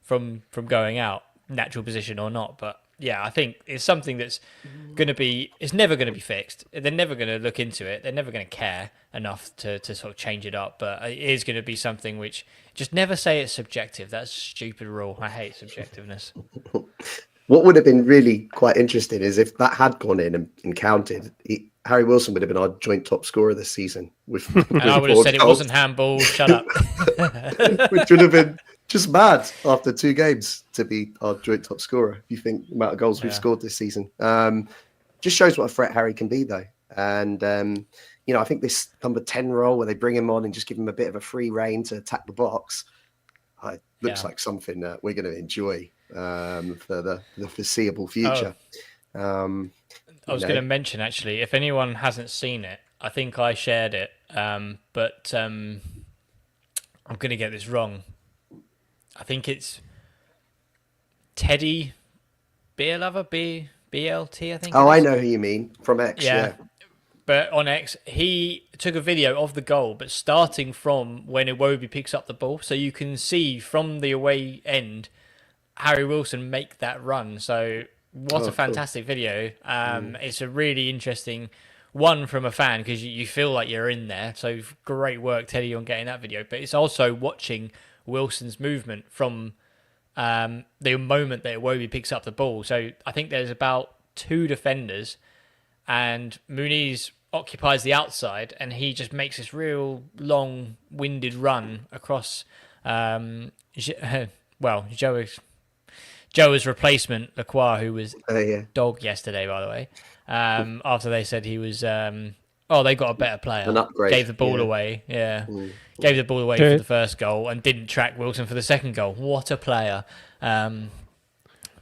from going out, natural position or not. But I think it's something that's it's never going to be fixed. They're never going to look into it. They're never going to care enough to sort of change it up. But it is going to be something which, just never say it's subjective. That's a stupid rule. I hate subjectiveness. What would have been really quite interesting is if that had gone in and counted, Harry Wilson would have been our joint top scorer this season. And I would have said it wasn't handball. Shut up. Which would have been just mad after 2 games to be our joint top scorer. If you think the amount of goals we've scored this season, just shows what a threat Harry can be, though. And I think this number 10 role where they bring him on and just give him a bit of a free rein to attack the box, looks like something that we're going to enjoy for the foreseeable future. I was going to mention, actually, if anyone hasn't seen it, I think I shared it, but I'm going to get this wrong. I think it's Teddy Beerlover, BLT, I think. Oh, I know who you mean, from X, yeah. But on X, he took a video of the goal, but starting from when Iwobi picks up the ball. So you can see from the away end, Harry Wilson make that run. So what a fantastic video. It's a really interesting one from a fan because you feel like you're in there. So great work, Teddy, on getting that video. But it's also watching Wilson's movement from the moment that Iwobi picks up the ball. So I think there's about 2 defenders and Muniz occupies the outside and he just makes this real long-winded run across Joe's replacement, Lacroix, who was dog yesterday, by the way, after they said he was... they got a better player. An upgrade. Gave the ball away. Yeah. Gave the ball away for the first goal and didn't track Wilson for the second goal. What a player. Check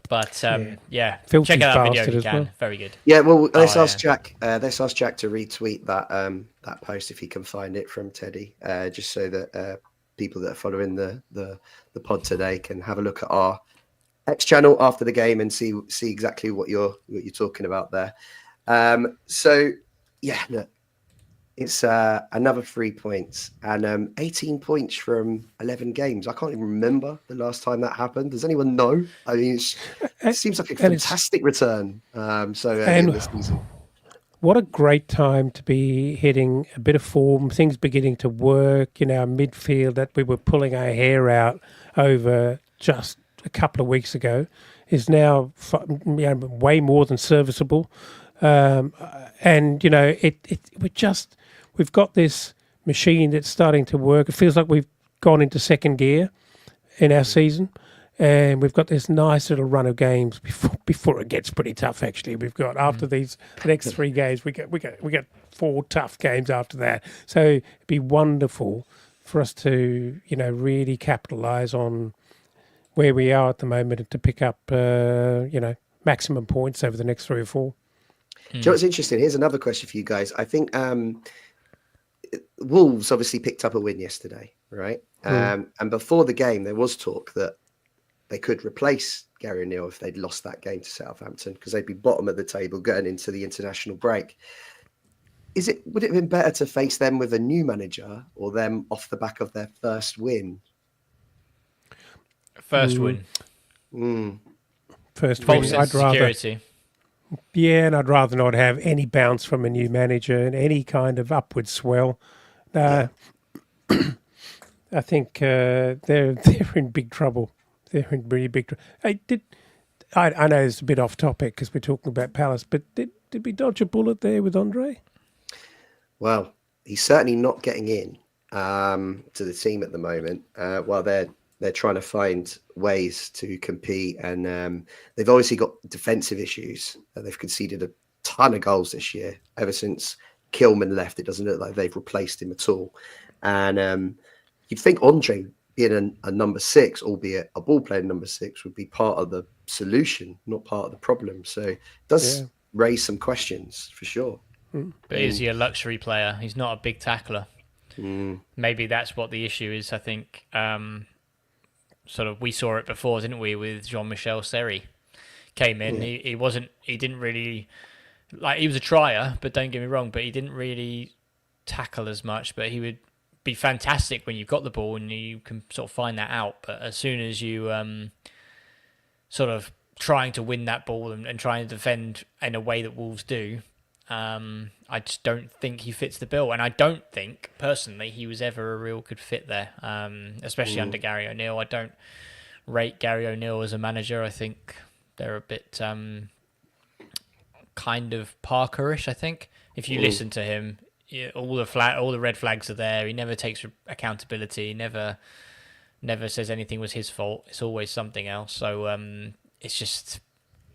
out that video if you can. Well. Very good. Yeah, well, let's ask Jack. Let's ask Jack to retweet that that post if he can find it from Teddy, just so that people that are following the pod today can have a look at our X channel after the game and see exactly what you're talking about there. So yeah, look, it's another 3 points and 18 points from 11 games. I can't even remember the last time that happened. Does anyone know? I mean, it seems like a fantastic return so early in the season. What a great time to be hitting a bit of form, things beginning to work in our midfield that we were pulling our hair out over just a couple of weeks ago is now way more than serviceable. And, we've got this machine that's starting to work. It feels like we've gone into second gear in our season. And we've got this nice little run of games before it gets pretty tough. Actually, we've got after the next 3 games, we get 4 tough games after that. So it'd be wonderful for us to really capitalise on where we are at the moment and to pick up maximum points over the next 3 or 4. Do you know what's interesting? Here's another question for you guys. I think Wolves obviously picked up a win yesterday, right? And before the game, there was talk that they could replace Gary O'Neill if they'd lost that game to Southampton because they'd be bottom of the table going into the international break. Would it have been better to face them with a new manager or them off the back of their first win? First win. First win. Security. And I'd rather not have any bounce from a new manager and any kind of upward swell. I think they're in big trouble. They're in really big trouble. I know it's a bit off topic because we're talking about Palace, but did we dodge a bullet there with Andre? Well, he's certainly not getting in to the team at the moment while they're trying to find ways to compete. And they've obviously got defensive issues. They've conceded a ton of goals this year. Ever since Kilman left, it doesn't look like they've replaced him at all. And you'd think Andre being a number 6, albeit a ball playing number 6, would be part of the solution, not part of the problem. So it does raise some questions for sure. But is he a luxury player? He's not a big tackler. Maybe that's what the issue is. I think sort of we saw it before, didn't we, with Jean-Michel Seri came in. He didn't really, like, he was a trier, but don't get me wrong, but he didn't really tackle as much, but he would be fantastic when you've got the ball and you can sort of find that out. But as soon as you sort of trying to win that ball and trying to defend in a way that Wolves do, I just don't think he fits the bill. And I don't think, personally, he was ever a real good fit there, especially under Gary O'Neill. I don't rate Gary O'Neill as a manager. I think they're a bit kind of Parkerish, I think. If you listen to him, all the red flags are there. He never takes accountability. He never says anything was his fault. It's always something else. So it's just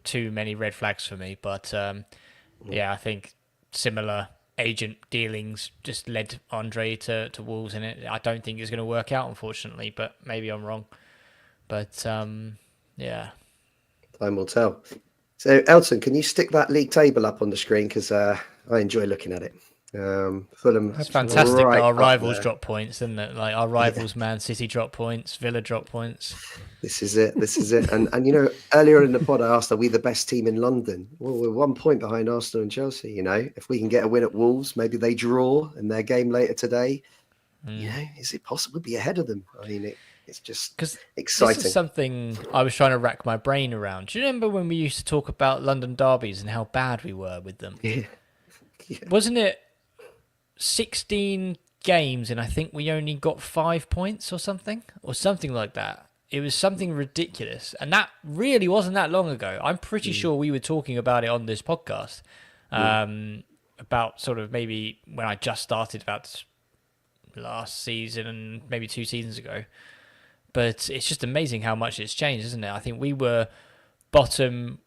too many red flags for me. But I think similar agent dealings just led Andre to Wolves in it. I don't think it's going to work out, unfortunately, but maybe I'm wrong. But time will tell. So Elton, can you stick that league table up on the screen? Because I enjoy looking at it. Fulham. That's fantastic. Right, our rivals drop points, isn't it? Like our rivals, Man City drop points, Villa drop points. This is it. And earlier in the pod, I asked, are we the best team in London? Well, we're 1 point behind Arsenal and Chelsea. If we can get a win at Wolves, maybe they draw in their game later today. Is it possible to be ahead of them? I mean, it's just exciting. This is something I was trying to rack my brain around. Do you remember when we used to talk about London derbies and how bad we were with them? Yeah. Wasn't it 16 games and I think we only got 5 points or something like that? It was something ridiculous, and that really wasn't that long ago. I'm pretty sure we were talking about it on this podcast about sort of maybe when I just started, about last season and maybe 2 seasons ago. But it's just amazing how much it's changed, isn't it? I think we were bottom,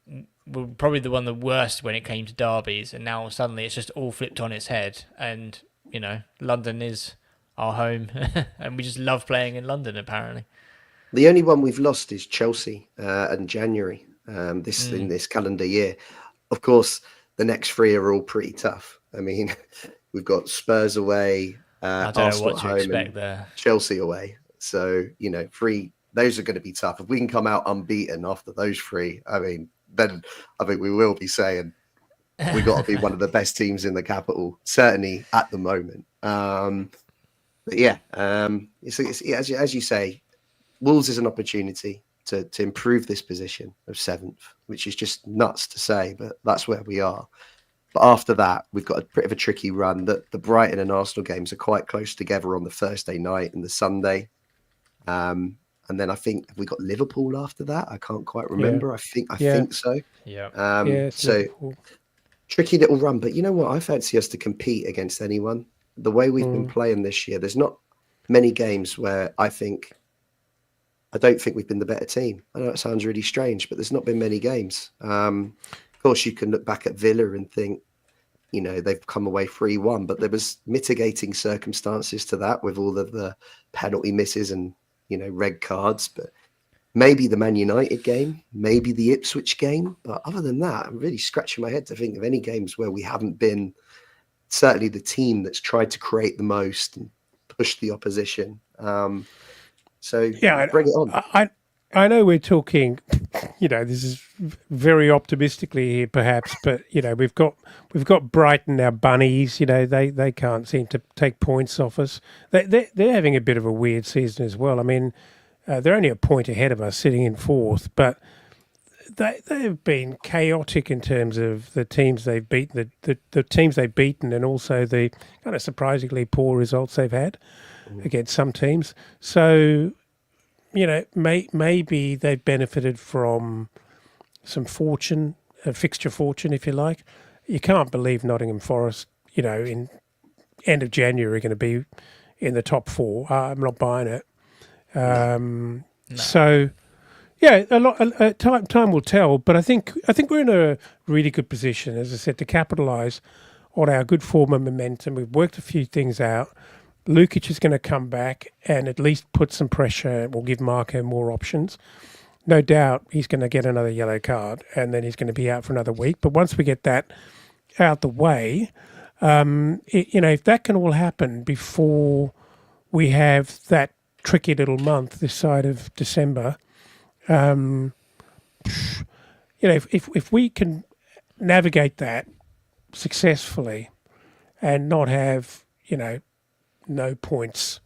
were probably the one of the worst when it came to derbies, and now suddenly it's just all flipped on its head. And London is our home, and we just love playing in London. Apparently, the only one we've lost is Chelsea in January in this calendar year. Of course, the next 3 are all pretty tough. I mean, we've got Spurs away, I don't Arsenal know what to at home, expect and there. Chelsea away. So, three, those are going to be tough. If we can come out unbeaten after those three, then I think we will be saying we got to be one of the best teams in the capital, certainly at the moment. But yeah, as you say, Wolves is an opportunity to improve this position of 7th, which is just nuts to say, but that's where we are. But after that, we've got a bit of a tricky run. The Brighton and Arsenal games are quite close together on the Thursday night and the Sunday. And then I think we got Liverpool after that. I can't quite remember. Yeah. I think so. Yeah. So Liverpool. Tricky little run. But you know what? I fancy us to compete against anyone. The way we've been playing this year, there's not many games where I don't think we've been the better team. I know it sounds really strange, but there's not been many games. Of course, you can look back at Villa and think, they've come away 3-1, but there was mitigating circumstances to that with all of the penalty misses and, red cards. But maybe the Man United game, maybe the Ipswich game. But other than that, I'm really scratching my head to think of any games where we haven't been certainly the team that's tried to create the most and push the opposition. So yeah, bring it on. I know we're talking, this is very optimistically here, perhaps, but we've got Brighton, our bunnies. They can't seem to take points off us. They're having a bit of a weird season as well. I mean, they're only a point ahead of us, sitting in 4th, but they've been chaotic in terms of the teams they've beaten, the teams they've beaten, and also the kind of surprisingly poor results they've had against some teams. So, maybe they've benefited from some fortune, fixture fortune, if you like. You can't believe Nottingham Forest, in end of January are going to be in the top 4. I'm not buying it. No. So, yeah, time will tell. But I think we're in a really good position, as I said, to capitalise on our good form and momentum. We've worked a few things out. Lukic is going to come back and at least put some pressure. We'll give Marco more options. No doubt he's going to get another yellow card and then he's going to be out for another week. But once we get that out the way, if that can all happen before we have that tricky little month this side of December, if we can navigate that successfully and not have, no points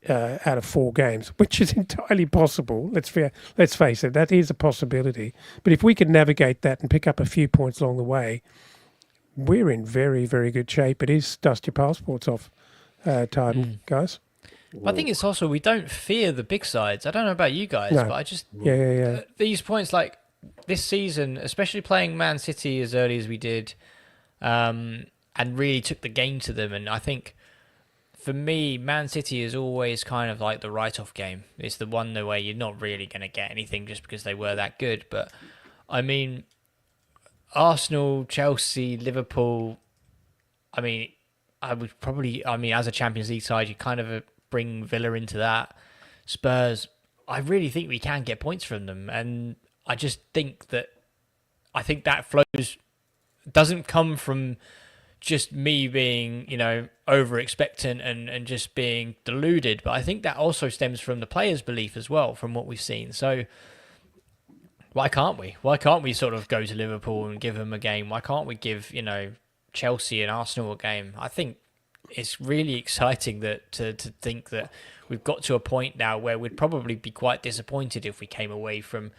out of 4 games, which is entirely possible. Let's face it, that is a possibility. But if we can navigate that and pick up a few points along the way, we're in very, very good shape. It is dust your passports off time, guys. I think it's also we don't fear the big sides. I don't know about you guys, but I just these points like this season, especially playing Man City as early as we did, and really took the game to them. And I think, for me, Man City is always kind of like the write-off game. It's the one where you're not really going to get anything just because they were that good. But, I mean, Arsenal, Chelsea, Liverpool, I would probably, as a Champions League side, you kind of bring Villa into that. Spurs, I really think we can get points from them. And I just think that flows doesn't come from just me being, over expectant and just being deluded. But I think that also stems from the players' belief as well, from what we've seen. So why can't we? Why can't we sort of go to Liverpool and give them a game? Why can't we give, Chelsea and Arsenal a game? I think it's really exciting to think that we've got to a point now where we'd probably be quite disappointed if we came away from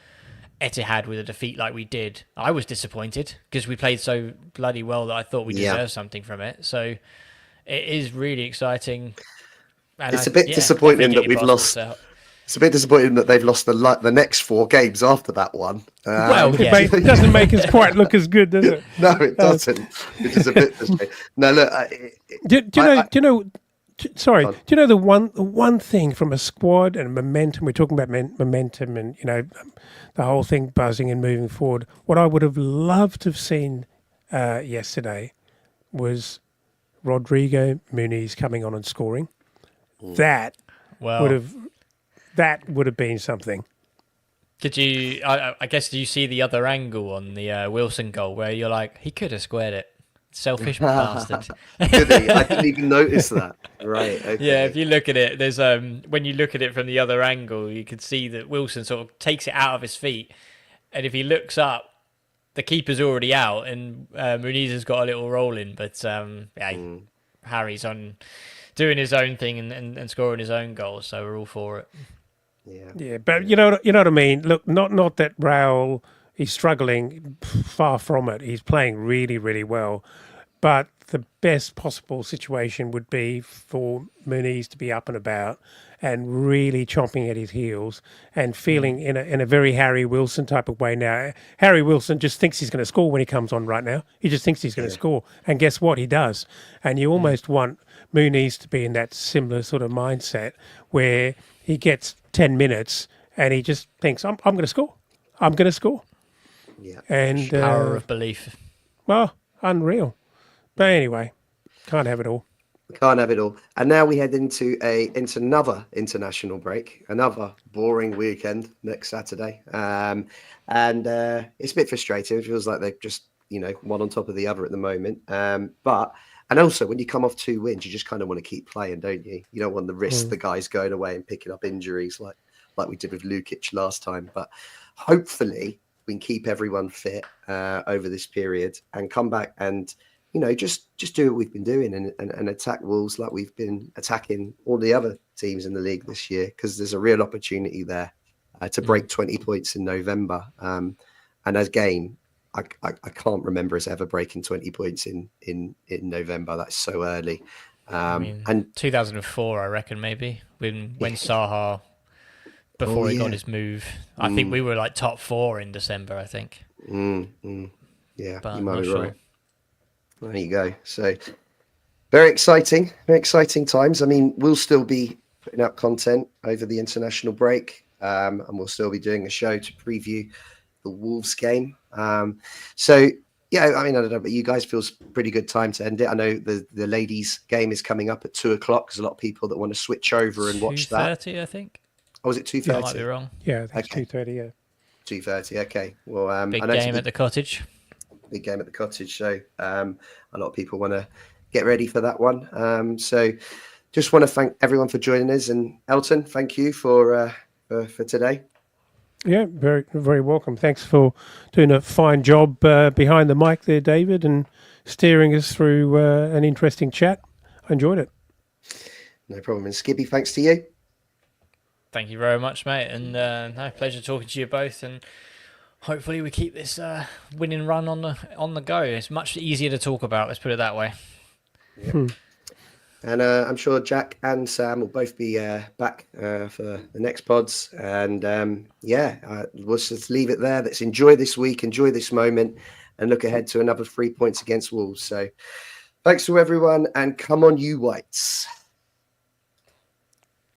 Etihad with a defeat like we did. I was disappointed because we played so bloody well that I thought we deserved something from it. So it is really exciting. And it's a bit disappointing that we've lost. It's a bit disappointing that they've lost the next 4 games after that one. It doesn't make us quite look as good, does it? No, it doesn't. Which is a bit frustrating. No, look. Do you know? Sorry, do you know the one thing from a squad and momentum? We're talking about momentum and the whole thing buzzing and moving forward. What I would have loved to have seen yesterday was Rodrigo Muniz coming on and scoring. That would have been something. Did you? I guess, do you see the other angle on the Wilson goal where you're like, he could have squared it? Selfish bastard. Did he? I didn't even notice that. Right. Okay. Yeah, if you look at it, there's when you look at it from the other angle, you can see that Wilson sort of takes it out of his feet, and if he looks up, the keeper's already out, and Muniz has got a little roll in, but Harry's on doing his own thing and scoring his own goals, so we're all for it. Yeah, but you know what I mean. Look, not that Raul is struggling, far from it. He's playing really, really well. But the best possible situation would be for Muniz to be up and about and really chomping at his heels and feeling in a very Harry Wilson type of way now. Harry Wilson just thinks he's going to score when he comes on right now. He just thinks he's going to score. And guess what? He does. And you almost want Muniz to be in that similar sort of mindset where he gets 10 minutes and he just thinks, I'm going to score. I'm going to score. Yeah. And power of belief. Well, unreal. But anyway, can't have it all. Can't have it all. And now we head into another international break, another boring weekend next Saturday. And it's a bit frustrating. It feels like they're just, one on top of the other at the moment. And also when you come off 2 wins, you just kind of want to keep playing, don't you? You don't want the risk the guys going away and picking up injuries like we did with Lukic last time. But hopefully we can keep everyone fit over this period and come back and just do what we've been doing and attack Wolves like we've been attacking all the other teams in the league this year, because there's a real opportunity there to break 20 points in November. And as game, I can't remember us ever breaking 20 points in November. That's so early. And 2004, I reckon, maybe when Saha, before he got his move, I think we were like top 4 in December, I think. Yeah, but you might be sure. right. There you go. So very exciting times. I mean, we'll still be putting out content over the international break, and we'll still be doing a show to preview the Wolves game. So yeah, I mean, I don't know, but you guys feels pretty good time to end it. I know the ladies' game is coming up at 2:00. There's a lot of people that want to switch over and watch that. 2:30, I think. Oh, was it 2:30? I might be wrong. Yeah, that's 2:30. Yeah, 2:30. Okay. Well, big I know game at the Cottage. Big game at the Cottage. So a lot of people want to get ready for that one. So just want to thank everyone for joining us. And Elton, thank you for today. Yeah, very, very welcome. Thanks for doing a fine job behind the mic there, David, and steering us through an interesting chat. I enjoyed it. No problem. And Skibby, thanks to you. Thank you very much, mate. And pleasure talking to you both. And hopefully we keep this winning run on the go. It's much easier to talk about. Let's put it that way. Yeah. And I'm sure Jack and Sam will both be back for the next pods. And we'll just leave it there. Let's enjoy this week, enjoy this moment, and look ahead to another 3 points against Wolves. So thanks to everyone, and come on, you Whites.